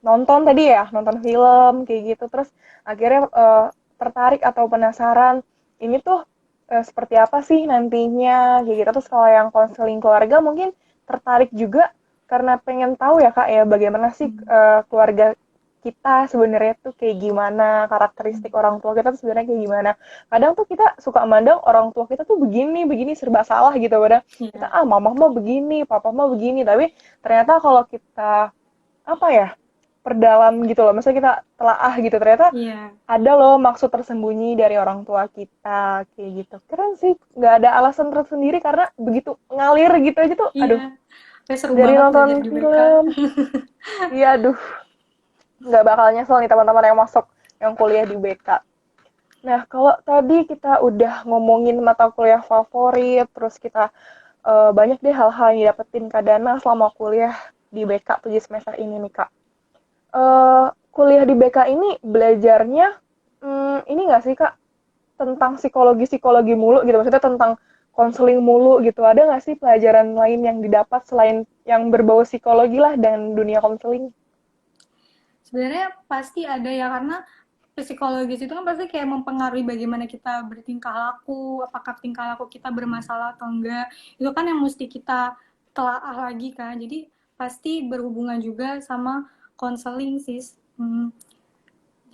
nonton tadi ya, nonton film kayak gitu, terus akhirnya tertarik atau penasaran ini tuh seperti apa sih nantinya kayak gitu. Terus kalau yang konseling keluarga mungkin tertarik juga karena pengen tahu ya Kak ya, bagaimana sih keluarga kita sebenarnya tuh kayak gimana, karakteristik orang tua kita tuh sebenarnya kayak gimana. Kadang tuh kita suka mandang orang tua kita tuh begini, begini serba salah gitu. Padahal kita Iya. mama mah begini, papa mah begini. Tapi ternyata kalau kita apa ya perdalam gitu loh, maksudnya kita telaah gitu, ternyata Iya. ada loh maksud tersembunyi dari orang tua kita kayak gitu. Keren sih, nggak ada alasan tersendiri karena begitu ngalir gitu aja tuh. Iya. Aduh, Kayak seru dari banget nonton belajar di BK. film, iya aduh, nggak bakal nyesel nih teman-teman yang masuk yang kuliah di BK. Nah, kalau tadi kita udah ngomongin mata kuliah favorit, terus kita banyak deh hal-hal yang didapetin Kak Dana selama kuliah di BK 7 semester ini nih Kak. Kuliah di BK ini belajarnya, ini nggak sih Kak, tentang psikologi-psikologi mulu gitu, maksudnya tentang konseling mulu gitu. Ada nggak sih pelajaran lain yang didapat selain yang berbau psikologi lah dan dunia konseling? Sebenarnya pasti ada ya, karena psikologis itu kan pasti kayak mempengaruhi bagaimana kita bertingkah laku, apakah tingkah laku kita bermasalah atau enggak. Itu kan yang mesti kita telaah lagi kan. Jadi pasti berhubungan juga sama konseling sih. Hmm.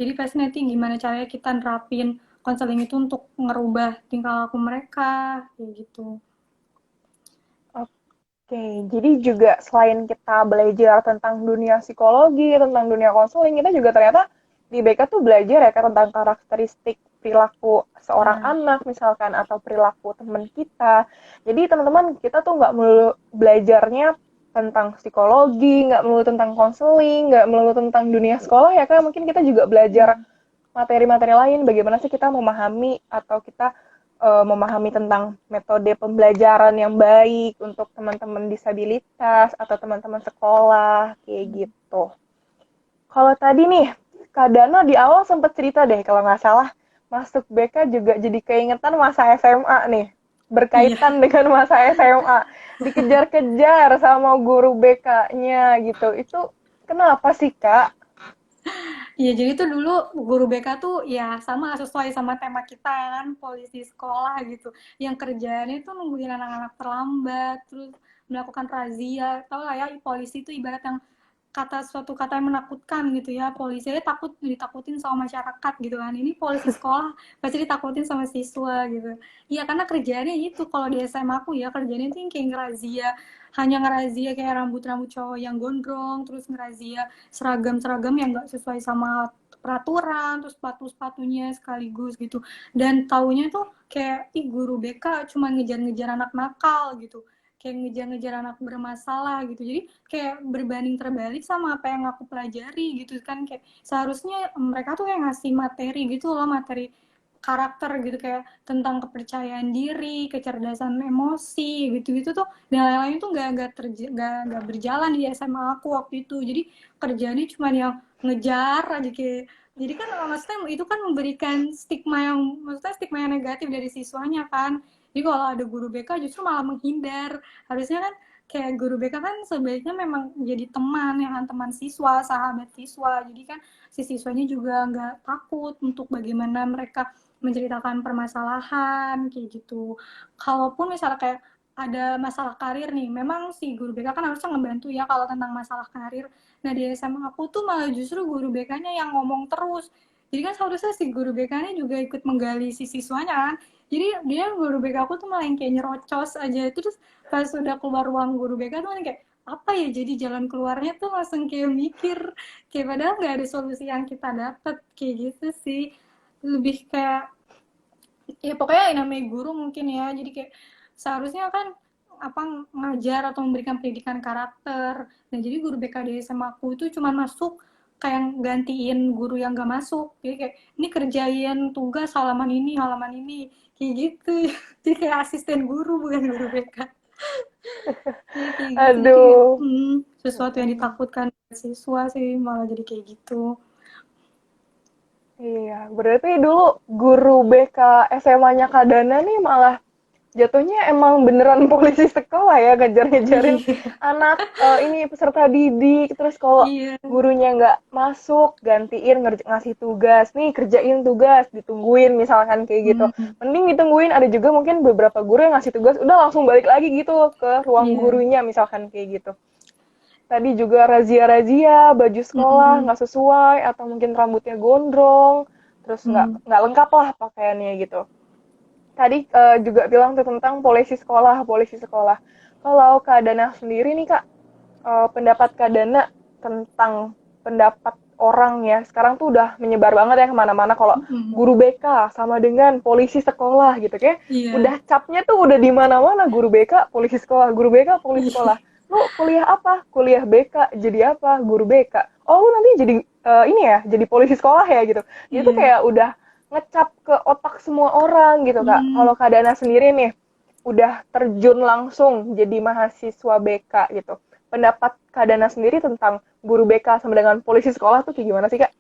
Jadi pasti nanti gimana caranya kita nerapin konseling itu untuk ngerubah tingkah laku mereka kayak gitu. Oke, jadi juga selain kita belajar tentang dunia psikologi, tentang dunia konseling, kita juga ternyata di BK tuh belajar ya Kak, tentang karakteristik perilaku seorang Nah, anak misalkan atau perilaku teman kita. Jadi teman-teman kita tuh nggak melulu belajarnya tentang psikologi, nggak melulu tentang konseling, nggak melulu tentang dunia sekolah ya Kak. Mungkin kita juga belajar iya. materi-materi lain, bagaimana sih kita memahami atau kita memahami tentang metode pembelajaran yang baik untuk teman-teman disabilitas atau teman-teman sekolah kayak gitu. Kalau tadi nih, Kak Dana di awal sempat cerita deh kalau nggak salah masuk BK juga jadi keingetan masa SMA nih, Iya. berkaitan dengan masa SMA, dikejar-kejar sama guru BK-nya gitu. Itu kenapa sih Kak? Iya, jadi tuh dulu guru BK tuh ya sama sesuai sama tema kita ya kan, polisi sekolah gitu. Yang kerjaannya tuh nungguin anak-anak terlambat, terus melakukan razia. Tahu lah ya, polisi itu ibarat yang suatu kata yang menakutkan gitu ya. Polisi aja takut ditakutin sama masyarakat gitu kan. Ini polisi sekolah pasti ditakutin sama siswa gitu. Iya, karena kerjaannya itu kalau di SMA aku ya kerjaannya itu yang kayak ngerazia, hanya ngerazia kayak rambut-rambut cowok yang gondrong, terus ngerazia seragam-seragam yang nggak sesuai sama peraturan, terus sepatu-sepatunya sekaligus gitu. Dan taunya tuh kayak ih guru BK cuma ngejar-ngejar anak nakal gitu, kayak ngejar-ngejar anak bermasalah gitu. Jadi kayak berbanding terbalik sama apa yang aku pelajari gitu kan, kayak seharusnya mereka tuh kayak ngasih materi gitu loh, materi karakter gitu, kayak tentang kepercayaan diri, kecerdasan emosi gitu-gitu tuh, dan lain-lain tuh nggak berjalan di SMA aku waktu itu. Jadi kerjanya cuma yang ngejar aja kayak, jadi kan maksudnya itu kan memberikan stigma yang negatif dari siswanya kan. Jadi kalau ada guru BK justru malah menghindar, harusnya kan kayak guru BK kan sebaiknya memang jadi teman ya kan, teman siswa, sahabat siswa. Jadi kan si siswanya juga nggak takut untuk bagaimana mereka menceritakan permasalahan kayak gitu. Kalaupun misalnya kayak ada masalah karir nih, memang si guru BK kan harusnya ngebantu ya kalau tentang masalah karir. Nah di SMA aku tuh malah justru guru BK-nya yang ngomong terus. Jadi kan seharusnya si guru BK-nya juga ikut menggali si siswanya kan. Jadi dia guru BK aku tuh malah yang kayak nyerocos aja. Terus pas udah keluar ruang guru BK tuh kan kayak apa ya, jadi jalan keluarnya tuh langsung kayak mikir kayak padahal nggak ada solusi yang kita dapat kayak gitu sih. Lebih kayak ya pokoknya yang namanya guru mungkin ya, jadi kayak seharusnya kan apa ngajar atau memberikan pendidikan karakter. Nah jadi guru BKD sama aku itu cuma masuk kayak gantiin guru yang gak masuk, jadi kayak ini kerjain tugas halaman ini kayak gitu. Jadi kayak asisten guru bukan guru BK. Jadi kayak gitu, jadi kayak Aduh. sesuatu yang ditakutkan siswa sih malah jadi kayak gitu. Iya, berarti dulu guru BK SMA-nya Kak Dana nih malah jatuhnya emang beneran polisi sekolah ya, ngejar-ngejarin Iya. anak ini peserta didik. Terus kalau Iya. gurunya nggak masuk, gantiin ngasih tugas. Nih, kerjain tugas, ditungguin misalkan kayak gitu. Hmm. Mending ditungguin, ada juga mungkin beberapa guru yang ngasih tugas, udah langsung balik lagi gitu ke ruang Iya. gurunya misalkan kayak gitu. Tadi juga razia-razia, baju sekolah Hmm. nggak sesuai, atau mungkin rambutnya gondrong, terus Hmm. nggak lengkap lah pakaiannya gitu. Tadi juga bilang tuh tentang polisi sekolah, polisi sekolah. Kalau Kak Dana sendiri nih Kak, pendapat Kak Dana tentang pendapat orang ya, sekarang tuh udah menyebar banget ya kemana-mana kalau Hmm. guru BK sama dengan polisi sekolah gitu, kayak Iya. udah capnya tuh udah di mana-mana, guru BK, polisi sekolah, guru BK, polisi Iya. sekolah. Lu kuliah apa? Kuliah BK, jadi apa? Guru BK. Oh, lu nanti jadi ini ya, jadi polisi sekolah ya gitu. Itu Iya. kayak udah ngecap ke otak semua orang gitu Kak. Hmm. Kalau Kak Dana sendiri nih, udah terjun langsung jadi mahasiswa BK gitu. Pendapat Kak Dana sendiri tentang guru BK sama dengan polisi sekolah tuh kayak gimana sih Kak?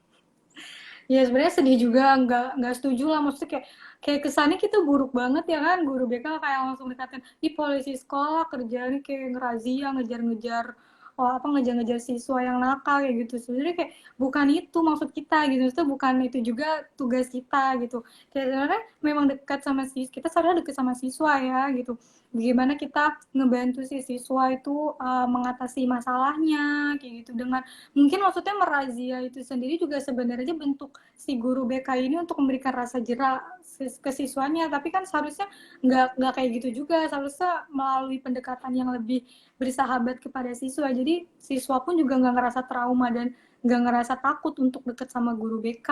Ya sebenarnya sedih juga, nggak setuju lah, maksudnya kayak kayak kesannya kita buruk banget ya kan, guru BK kayak langsung dikatain ih polisi sekolah kerjanya kayak ngerazia ngejar-ngejar, oh apa ngejar-ngejar siswa yang nakal kayak gitu. Sebenarnya kayak bukan itu maksud kita gitu, itu bukan itu juga tugas kita gitu. Kayak sebenarnya memang dekat sama kita seharusnya dekat sama siswa ya gitu, bagaimana kita ngebantu si siswa itu mengatasi masalahnya kayak gitu. Dengan mungkin maksudnya merazia itu sendiri juga sebenarnya bentuk si guru BK ini untuk memberikan rasa jera ke siswanya, tapi kan seharusnya nggak kayak gitu juga, seharusnya melalui pendekatan yang lebih bersahabat kepada siswa, jadi siswa pun juga nggak ngerasa trauma dan nggak ngerasa takut untuk deket sama guru BK.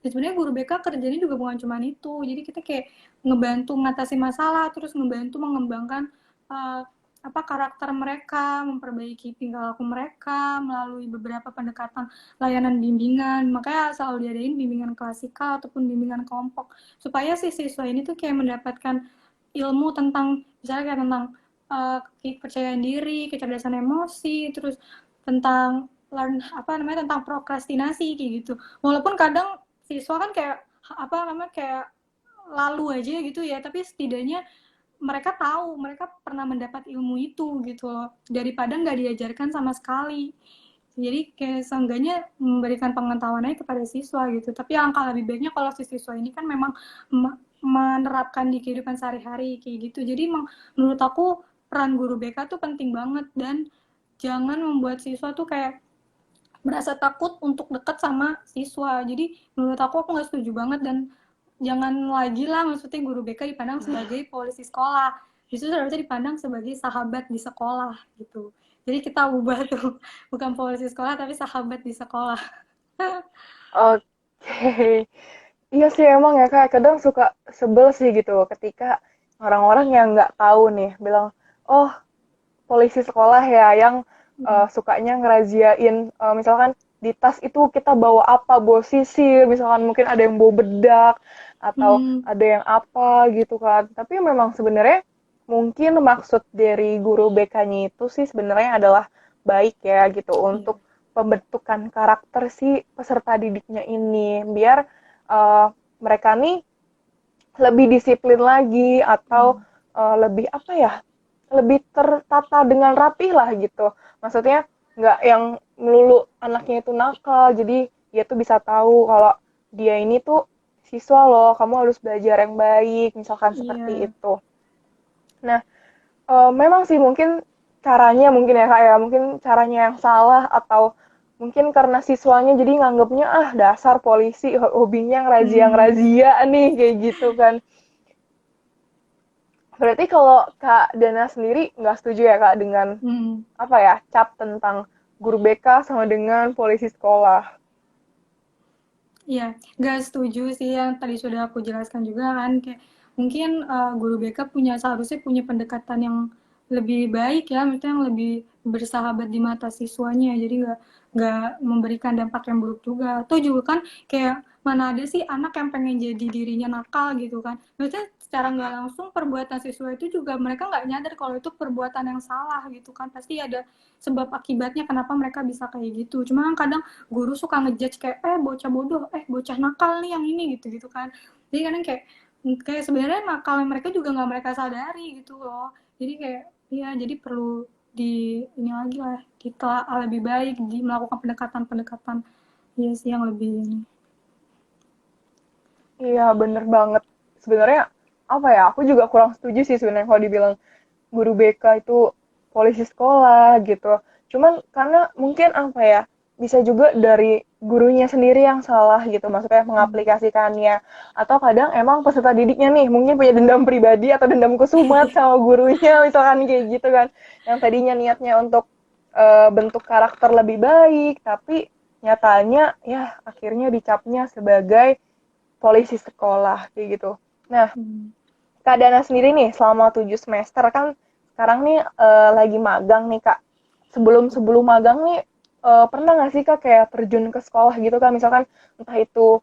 Dan sebenarnya guru BK kerjanya juga bukan cuma itu, jadi kita kayak ngebantu mengatasi masalah, terus ngebantu mengembangkan uh, apa karakter mereka, memperbaiki tingkah laku mereka melalui beberapa pendekatan layanan bimbingan. Makanya selalu diadain bimbingan klasikal ataupun bimbingan kelompok supaya si siswa ini tuh kayak mendapatkan ilmu tentang misalnya kayak tentang kepercayaan diri, kecerdasan emosi, terus tentang apa namanya tentang prokrastinasi kayak gitu. Walaupun kadang siswa kan kayak apa namanya kayak lalu aja gitu ya, tapi setidaknya mereka tahu, mereka pernah mendapat ilmu itu gitu loh, daripada nggak diajarkan sama sekali. Jadi kayak seenggaknya memberikan pengetahuannya kepada siswa gitu. Tapi angka lebih baiknya kalau si siswa ini kan memang menerapkan di kehidupan sehari-hari kayak gitu. Jadi menurut aku peran guru BK tuh penting banget, dan jangan membuat siswa tuh kayak merasa takut untuk dekat sama siswa. Jadi menurut aku nggak setuju banget, dan jangan lagi lah maksudnya guru BK dipandang sebagai polisi sekolah. Justru harusnya dipandang sebagai sahabat di sekolah gitu. Jadi kita ubah tuh, bukan polisi sekolah tapi sahabat di sekolah. Oke. Iya sih emang ya Kak, kadang suka sebel sih gitu ketika orang-orang yang nggak tahu nih bilang, oh polisi sekolah ya yang sukanya ngeraziain, misalkan di tas itu kita bawa apa, bawa sisir, misalkan mungkin ada yang bawa bedak atau Hmm, ada yang apa gitu kan. Tapi memang sebenarnya mungkin maksud dari guru BK-nya itu sih sebenarnya adalah baik ya gitu iya, untuk pembentukan karakter si peserta didiknya ini biar uh, mereka nih lebih disiplin lagi atau hmm, lebih apa ya? lebih tertata dengan rapih lah gitu. Maksudnya nggak yang melulu anaknya itu nakal, jadi dia tuh bisa tahu kalau dia ini tuh siswa loh, kamu harus belajar yang baik, misalkan seperti Iya. itu. Nah, memang sih mungkin caranya mungkin ya Kak ya, mungkin caranya yang salah atau mungkin karena siswanya jadi nganggapnya ah dasar polisi hobinya Hmm. ngerazia-ngerazia nih kayak gitu kan. Berarti kalau Kak Dana sendiri nggak setuju ya Kak dengan Hmm. apa ya cap tentang guru BK sama dengan polisi sekolah. Iya, nggak setuju sih yang tadi sudah aku jelaskan juga kan, kayak mungkin guru BK seharusnya punya pendekatan yang lebih baik ya, maksudnya yang lebih bersahabat di mata siswanya, jadi nggak memberikan dampak yang buruk juga. Atau juga kan kayak mana ada sih anak yang pengen jadi dirinya nakal gitu kan, maksudnya secara nggak langsung perbuatan siswa itu juga mereka nggak nyadar kalau itu perbuatan yang salah gitu kan, pasti ada sebab akibatnya kenapa mereka bisa kayak gitu. Cuma kan kadang guru suka ngejudge kayak bocah bodoh, bocah nakal nih yang ini gitu gitu kan, jadi kadang kayak kayak sebenarnya nakal mereka juga nggak mereka sadari gitu loh, jadi kayak ya jadi perlu di ini lagi lah, kita lebih baik di melakukan pendekatan-pendekatan ya sih yang lebih ini. Iya bener banget. Sebenarnya apa ya? Aku juga kurang setuju sih sebenarnya kalau dibilang guru BK itu polisi sekolah gitu. Cuman karena mungkin apa ya? Bisa juga dari gurunya sendiri yang salah gitu. Maksudnya Hmm. mengaplikasikannya. Atau kadang emang peserta didiknya nih mungkin punya dendam pribadi atau dendam kesumat sama gurunya misalkan kayak gitu kan. Yang tadinya niatnya untuk bentuk karakter lebih baik, tapi nyatanya ya akhirnya dicapnya sebagai polisi sekolah kayak gitu. Nah, Hmm. Kak Dana sendiri nih selama 7 semester kan sekarang nih lagi magang nih Kak. Sebelum magang nih pernah nggak sih Kak kayak terjun ke sekolah gitu kan, misalkan entah itu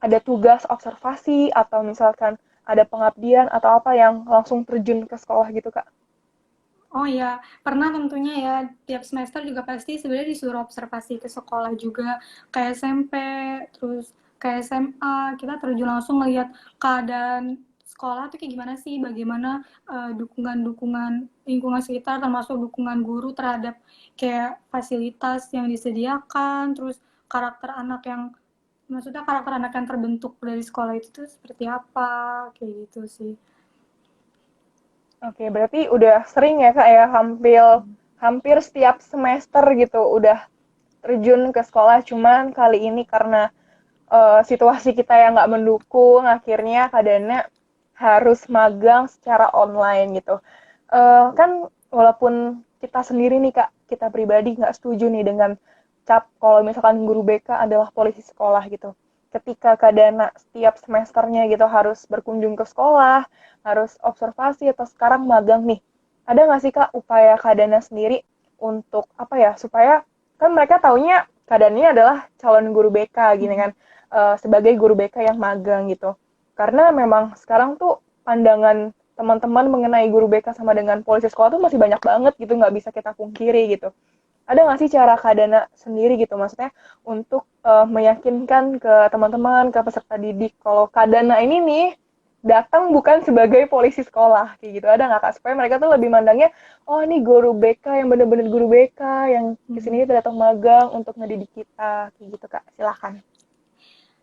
ada tugas observasi atau misalkan ada pengabdian atau apa yang langsung terjun ke sekolah gitu Kak? Oh ya, pernah tentunya ya, tiap semester juga pasti sebenarnya disuruh observasi ke sekolah juga, kayak SMP, terus kayak SMA, kita terjun langsung ngelihat keadaan sekolah tuh kayak gimana sih, bagaimana dukungan-dukungan lingkungan sekitar, termasuk dukungan guru terhadap kayak fasilitas yang disediakan, terus karakter anak yang, maksudnya karakter anak yang terbentuk dari sekolah itu tuh seperti apa, kayak gitu sih. Oke, berarti udah sering ya Kak ya, hampir hampir setiap semester gitu udah terjun ke sekolah, cuman kali ini karena situasi kita yang nggak mendukung, akhirnya Kak Dana harus magang secara online gitu. Kan walaupun kita sendiri nih Kak, kita pribadi nggak setuju nih dengan cap kalau misalkan guru BK adalah polisi sekolah gitu. Ketika Kak Dana setiap semesternya gitu harus berkunjung ke sekolah, harus observasi atau sekarang magang nih. Ada nggak sih Kak upaya Kak Dana sendiri untuk apa ya, supaya kan mereka taunya Kak Dana ini adalah calon guru BK gini kan, sebagai guru BK yang magang gitu. Karena memang sekarang tuh pandangan teman-teman mengenai guru BK sama dengan polisi sekolah tuh masih banyak banget gitu, nggak bisa kita pungkiri gitu. Ada nggak sih cara Kak Dana sendiri gitu, maksudnya untuk meyakinkan ke teman-teman, ke peserta didik kalau Kak Dana ini nih datang bukan sebagai polisi sekolah kayak gitu, ada nggak Kak, supaya mereka tuh lebih mandangnya oh ini guru BK yang bener-bener guru BK yang Hmm. kesini datang magang untuk ngedidik kita kayak gitu Kak, silahkan.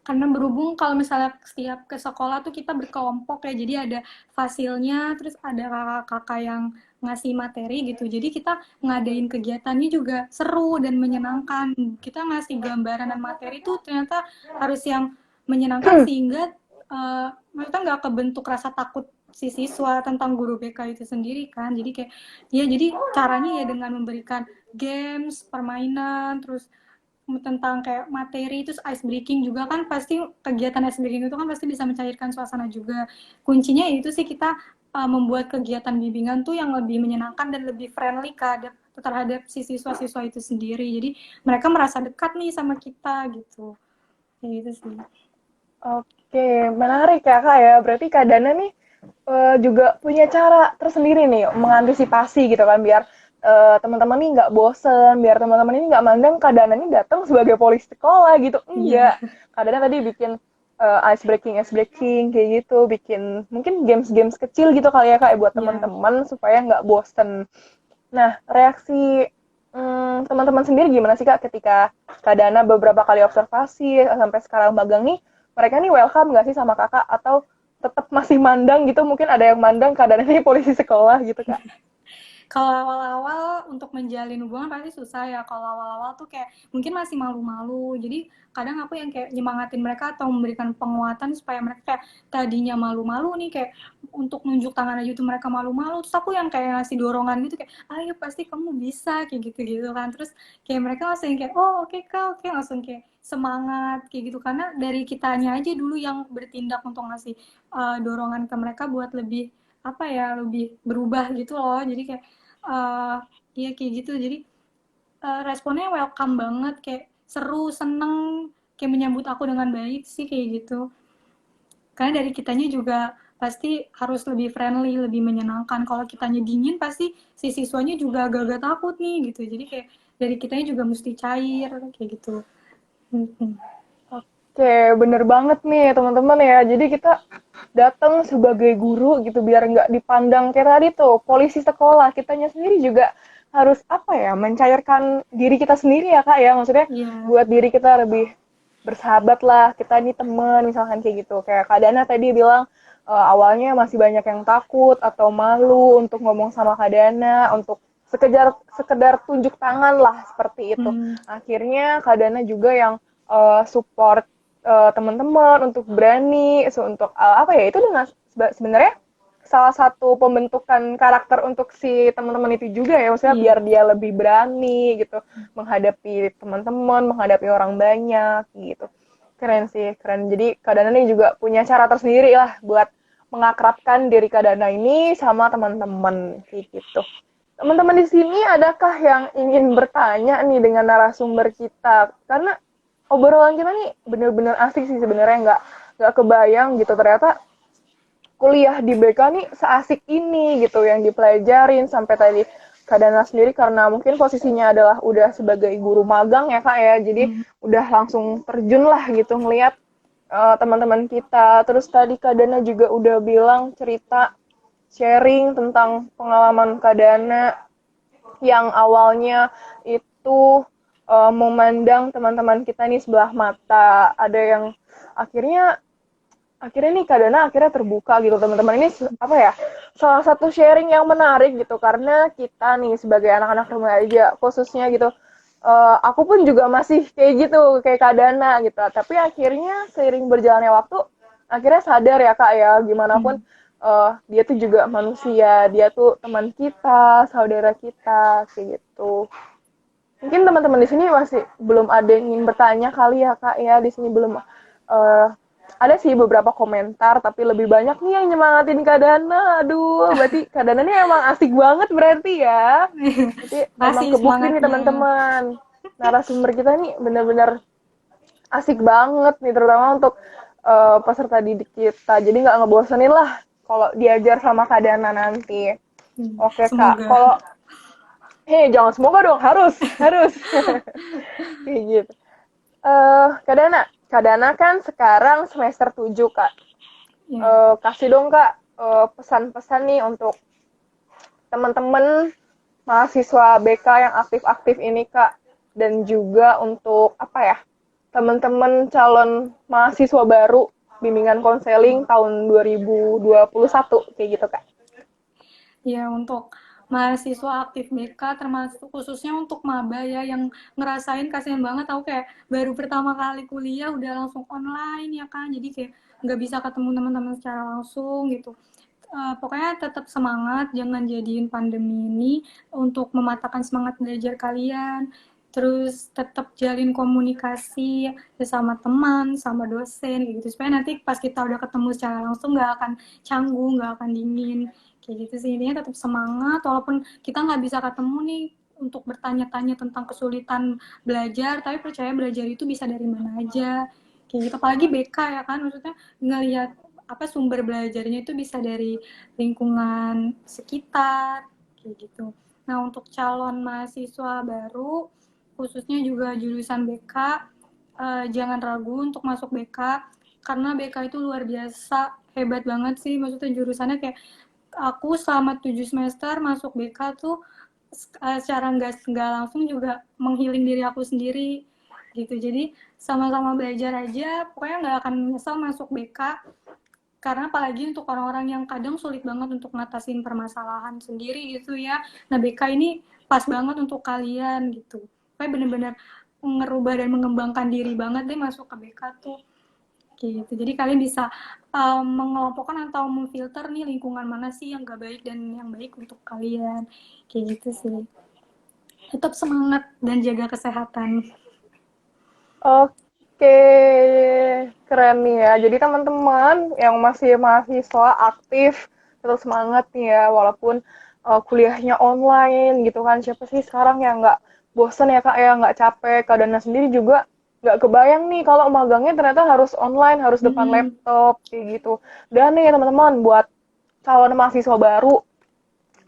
Karena berhubung kalau misalnya setiap ke sekolah tuh kita berkelompok ya, jadi ada fasilnya, terus ada kakak-kakak yang ngasih materi gitu, jadi kita ngadain kegiatannya juga seru dan menyenangkan, kita ngasih gambaran dan materi tuh ternyata harus yang menyenangkan sehingga maksudnya nggak kebentuk rasa takut si siswa tentang guru BK itu sendiri kan, jadi kayak ya jadi caranya ya dengan memberikan games, permainan, terus tentang kayak materi, terus ice breaking juga kan, pasti kegiatan ice breaking itu kan pasti bisa mencairkan suasana juga. Kuncinya itu sih kita membuat kegiatan bimbingan tuh yang lebih menyenangkan dan lebih friendly terhadap si siswa-siswa itu sendiri. Jadi mereka merasa dekat nih sama kita gitu. Kayak gitu sih. Oke, menarik ya Kak ya. Berarti Kak Dana nih juga punya cara tersendiri nih mengantisipasi gitu kan biar teman-teman nih nggak bosen, biar teman-teman ini nggak mandang Kak Dana ini datang sebagai polisi sekolah gitu. Iya. Enggak. Kak Dana tadi bikin ice breaking kayak gitu, bikin mungkin games-games kecil gitu kali ya Kak, buat Iya. teman-teman supaya nggak bosen. Nah, reaksi teman-teman sendiri gimana sih Kak ketika Kak Dana beberapa kali observasi sampai sekarang magang nih, mereka nih welcome nggak sih sama Kakak atau tetap masih mandang gitu? Mungkin ada yang mandang Kak Dana nih polisi sekolah gitu Kak. Kalau awal-awal untuk menjalin hubungan pasti susah ya. Kalau awal-awal tuh kayak mungkin masih malu-malu. Jadi kadang aku yang kayak nyemangatin mereka atau memberikan penguatan supaya mereka kayak tadinya malu-malu nih kayak untuk nunjuk tangan aja tuh mereka malu-malu. Terus aku yang kayak ngasih dorongan gitu kayak ayo pasti kamu bisa kayak gitu-gitu kan. Terus kayak mereka langsung kayak oh oke kak oke langsung kayak semangat kayak gitu karena dari kitanya aja dulu yang bertindak untuk ngasih dorongan ke mereka buat lebih apa ya lebih berubah gitu loh jadi kayak uh, iya kayak gitu jadi responnya welcome banget kayak seru seneng kayak menyambut aku dengan baik sih kayak gitu karena dari kitanya juga pasti harus lebih friendly lebih menyenangkan kalau kitanya dingin pasti si siswanya juga agak-agak takut nih gitu jadi kayak dari kitanya juga mesti cair kayak gitu. Oke, bener banget nih teman-teman ya. Jadi kita datang sebagai guru gitu biar nggak dipandang kayak tadi tuh polisi sekolah. Kitanya sendiri juga harus apa ya mencairkan diri kita sendiri ya kak ya. Maksudnya Iya. buat diri kita lebih bersahabat lah. Kita ini teman misalkan kayak gitu. Kayak Kak Dana tadi bilang awalnya masih banyak yang takut atau malu untuk ngomong sama Kak Dana, untuk sekedar sekedar tunjuk tangan lah seperti itu. Hmm. Akhirnya Kak Dana juga yang support teman-teman untuk berani, untuk apa ya itu dengan sebenarnya salah satu pembentukan karakter untuk si teman-teman itu juga ya, maksudnya Iya. biar dia lebih berani gitu menghadapi teman-teman, menghadapi orang banyak gitu. Keren sih, keren. Jadi Kak Dana ini juga punya cara tersendiri lah buat mengakrabkan diri Kak Dana ini sama teman-teman kayak gitu. Teman-teman di sini adakah yang ingin bertanya nih dengan narasumber kita? Karena obrolan kita nih bener-bener asik sih sebenarnya nggak kebayang gitu ternyata kuliah di BK nih seasik ini gitu yang dipelajarin sampai tadi Kak Dana sendiri karena mungkin posisinya adalah udah sebagai guru magang ya Kak ya jadi Hmm. udah langsung terjun lah gitu ngelihat teman-teman kita terus tadi Kak Dana juga udah bilang cerita sharing tentang pengalaman Kak Dana yang awalnya itu memandang teman-teman kita nih sebelah mata ada yang akhirnya akhirnya nih Kak Dana akhirnya terbuka gitu teman-teman ini apa ya salah satu sharing yang menarik gitu karena kita nih sebagai anak-anak remaja khususnya gitu aku pun juga masih kayak gitu kayak Kak Dana gitu tapi akhirnya seiring berjalannya waktu akhirnya sadar ya Kak ya gimana pun Hmm. dia tuh juga manusia dia tuh teman kita saudara kita kayak gitu mungkin teman-teman di sini masih belum ada yang ingin bertanya kali ya Kak ya di sini belum ada sih beberapa komentar tapi lebih banyak nih yang nyemangatin Kak Dana. Aduh, berarti Kak Dana ini emang asik banget berarti ya. Berarti memang Kasih kebukti nih semangatnya. teman-teman. Narasumber kita nih bener-bener asik banget nih terutama untuk peserta didik kita. Jadi nggak ngebosenin lah kalau diajar sama Kak Dana nanti. Oke Kak, Semoga. kalau jangan semoga dong, harus, harus. Kayak gitu. Kak Dana kan sekarang semester 7 Kak. Ya. Kasih dong Kak pesan-pesan nih untuk teman-teman mahasiswa BK yang aktif-aktif ini Kak. Dan juga untuk apa ya, teman-teman calon mahasiswa baru bimbingan konseling tahun 2021 kayak gitu Kak. Ya, untuk mahasiswa aktif BK termasuk khususnya untuk maba ya yang ngerasain kasihan banget aku kayak baru pertama kali kuliah udah langsung online ya kan jadi kayak nggak bisa ketemu teman-teman secara langsung gitu. Pokoknya tetap semangat jangan jadiin pandemi ini untuk mematahkan semangat belajar kalian terus tetap jalin komunikasi sama teman sama dosen gitu supaya nanti pas kita udah ketemu secara langsung nggak akan canggung nggak akan dingin kayak gitu sih intinya tetap semangat walaupun kita nggak bisa ketemu nih untuk bertanya-tanya tentang kesulitan belajar tapi percaya belajar itu bisa dari mana aja kayak gitu apalagi BK ya kan maksudnya ngelihat apa sumber belajarnya itu bisa dari lingkungan sekitar kayak gitu. Nah untuk calon mahasiswa baru khususnya juga jurusan BK jangan ragu untuk masuk BK karena BK itu luar biasa hebat banget sih, maksudnya jurusannya kayak aku selama 7 semester masuk BK tuh secara nggak langsung juga menghealing diri aku sendiri gitu. Jadi sama-sama belajar aja, pokoknya nggak akan nyesel masuk BK, karena apalagi untuk orang-orang yang kadang sulit banget untuk ngatasin permasalahan sendiri gitu ya. Nah, BK ini pas banget untuk kalian gitu. Kayak bener-bener ngerubah dan mengembangkan diri banget deh masuk ke BK tuh. Gitu. Jadi kalian bisa mengelompokkan atau memfilter nih lingkungan mana sih yang gak baik dan yang baik untuk kalian. Kayak gitu sih. Tetap semangat dan jaga kesehatan. Oke, keren nih ya. Jadi teman-teman yang masih mahasiswa aktif, tetap semangat nih ya, walaupun kuliahnya online gitu kan. Siapa sih sekarang yang nggak bosen ya kak ya, nggak capek. Kak Dana sendiri juga nggak kebayang nih kalau magangnya ternyata harus online, harus depan Hmm. laptop, kayak gitu. Dan nih teman-teman, buat calon mahasiswa baru,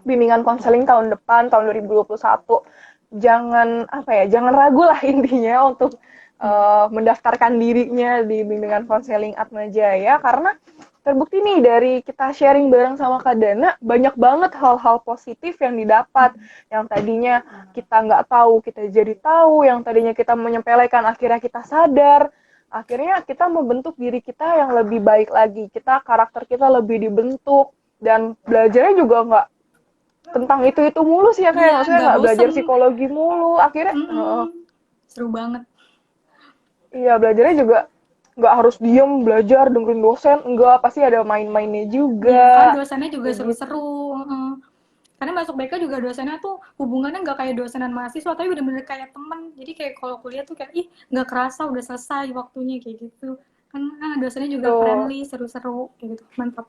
bimbingan konseling tahun depan, tahun 2021, jangan apa ya, jangan ragu lah intinya untuk mendaftarkan dirinya di bimbingan konseling Atma Jaya, karena terbukti nih dari kita sharing bareng sama Kak Dana, banyak banget hal-hal positif yang didapat, yang tadinya kita nggak tahu kita jadi tahu, yang tadinya kita menyepelekan akhirnya kita sadar, akhirnya kita membentuk diri kita yang lebih baik lagi, kita karakter kita lebih dibentuk, dan belajarnya juga nggak tentang itu mulu sih ya, kayak Iya, maksudnya nggak nggak belajar bosen. psikologi mulu akhirnya. Seru banget. Iya, belajarnya juga nggak harus diem belajar dengerin dosen, enggak, pasti ada main-mainnya Iya, kan juga dosennya juga kayak gitu. seru-seru. Karena masuk BK juga dosennya tuh hubungannya nggak kayak dosenan mahasiswa, tapi bener-bener kayak temen. Jadi kayak kalau kuliah tuh kayak, ih nggak kerasa udah selesai waktunya kayak gitu. Kan dosennya juga Tuh, friendly, seru-seru kayak gitu. Mantap.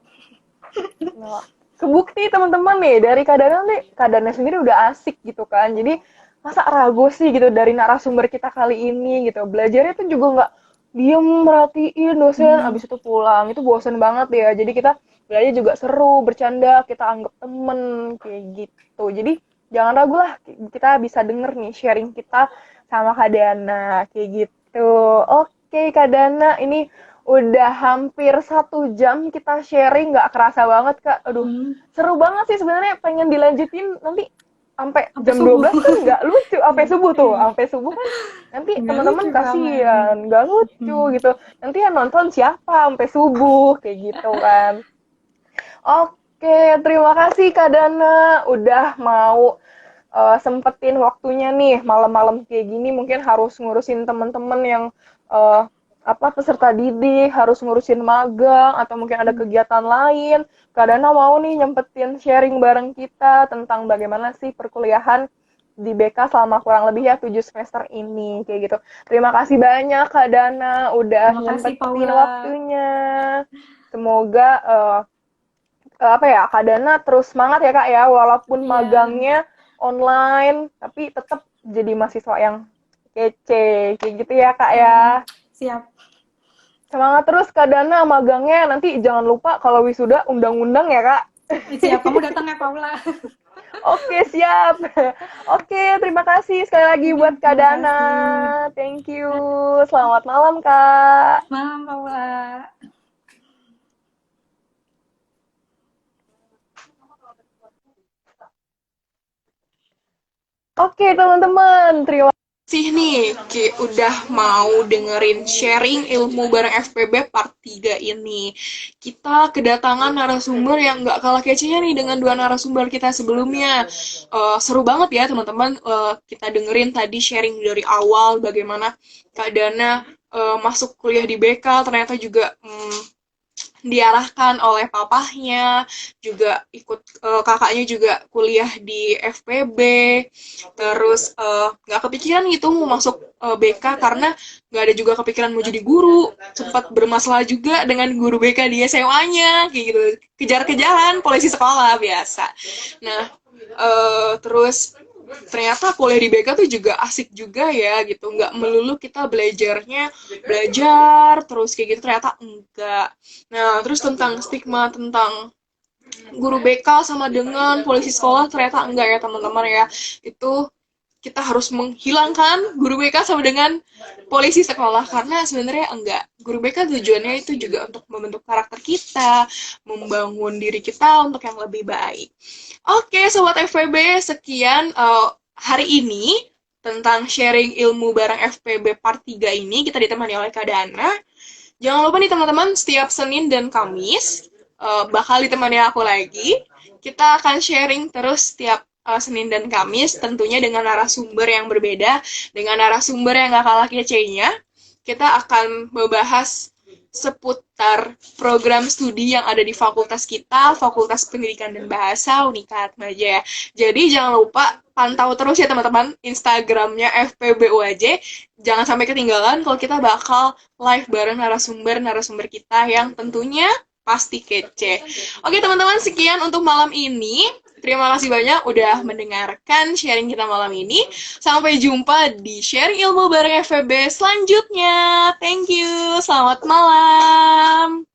nah, kebukti teman-teman nih dari keadaannya sendiri udah asik gitu kan, jadi masa ragu sih gitu dari narasumber kita kali ini gitu, belajarnya tuh juga nggak diem merhatiin dosen Hmm. abis itu pulang, itu bosen banget ya. Jadi kita belajar juga seru, bercanda, kita anggap temen kayak gitu. Jadi jangan ragu lah, kita bisa denger nih sharing kita sama Kak Dana kayak gitu. Oke Kak Dana, ini udah hampir 1 jam kita sharing, nggak kerasa banget Kak. Aduh, Hmm. seru banget sih sebenarnya, pengen dilanjutin nanti sampai Sampai jam subuh. 12 kan nggak lucu, sampai Iya. subuh tuh, Iya. sampai subuh kan nanti Nggak lucu teman-teman soalnya. kasihan, nggak lucu Hmm. gitu. Nanti yang nonton siapa sampai subuh kayak gitu kan. Oke, terima kasih Kak Dana udah mau sempetin waktunya nih malam-malam kayak gini, mungkin harus ngurusin teman-teman yang eh, apa peserta didik, harus ngurusin magang atau mungkin ada kegiatan lain. Kak Dana mau nih nyempetin sharing bareng kita tentang bagaimana sih perkuliahan di BK selama kurang lebih ya 7 semester ini kayak gitu. Terima kasih banyak Kak Dana udah Terima kasih nyempetin Paula. waktunya. Semoga apa ya, Kak Dana terus semangat ya Kak ya, walaupun Iya, magangnya online tapi tetap jadi mahasiswa yang kece kayak gitu ya Kak ya. siap. Semangat terus Kak Dana magangnya, nanti jangan lupa kalau wisuda undang-undang ya Kak. Siap, kamu datang ya Paula. Oke siap. Oke, terima kasih sekali lagi buat Kak Terima Dana. kasih. Thank you, selamat malam Kak. Malam Paula. Oke teman-teman, terima kasih nih Ki udah mau dengerin sharing ilmu bareng FPB part 3 ini. Kita kedatangan narasumber yang nggak kalah kecenya nih dengan dua narasumber kita sebelumnya. Seru banget ya teman-teman. Kita dengerin tadi sharing dari awal bagaimana Kak Dana masuk kuliah di BK, ternyata juga diarahkan oleh papahnya, juga ikut kakaknya juga kuliah di FPB, terus nggak kepikiran gitu mau masuk BK karena nggak ada juga kepikiran mau jadi guru, sempat bermasalah juga dengan guru BK di SMA-nya, kayak gitu, kejar-kejaran polisi sekolah biasa. Nah, terus ternyata kuliah di BK tuh juga asik juga ya gitu, nggak melulu kita belajar terus kayak gitu, ternyata enggak. Nah, terus tentang stigma tentang guru BK sama dengan polisi sekolah, ternyata enggak ya teman-teman ya. Itu kita harus menghilangkan guru BK sama dengan polisi sekolah, karena sebenarnya enggak. Guru BK tujuannya itu juga untuk membentuk karakter kita, membangun diri kita untuk yang lebih baik. Oke, sobat FPB, sekian hari ini tentang sharing ilmu bareng FPB part 3 ini kita ditemani oleh Kak Dana. Jangan lupa nih teman-teman, setiap Senin dan Kamis bakal ditemani aku lagi. Kita akan sharing terus setiap Senin dan Kamis, tentunya dengan narasumber yang berbeda, dengan narasumber yang gak kalah kece-nya. Kita akan membahas seputar program studi yang ada di fakultas kita, Fakultas Pendidikan dan Bahasa Unika Atmaja ya. Jadi jangan lupa pantau terus ya teman-teman Instagramnya FPB UAJ. Jangan sampai ketinggalan kalau kita bakal live bareng narasumber kita yang tentunya pasti kece. Oke teman-teman, sekian untuk malam ini. Terima kasih banyak udah mendengarkan sharing kita malam ini. Sampai jumpa di sharing ilmu bareng FVB selanjutnya. Thank you. Selamat malam.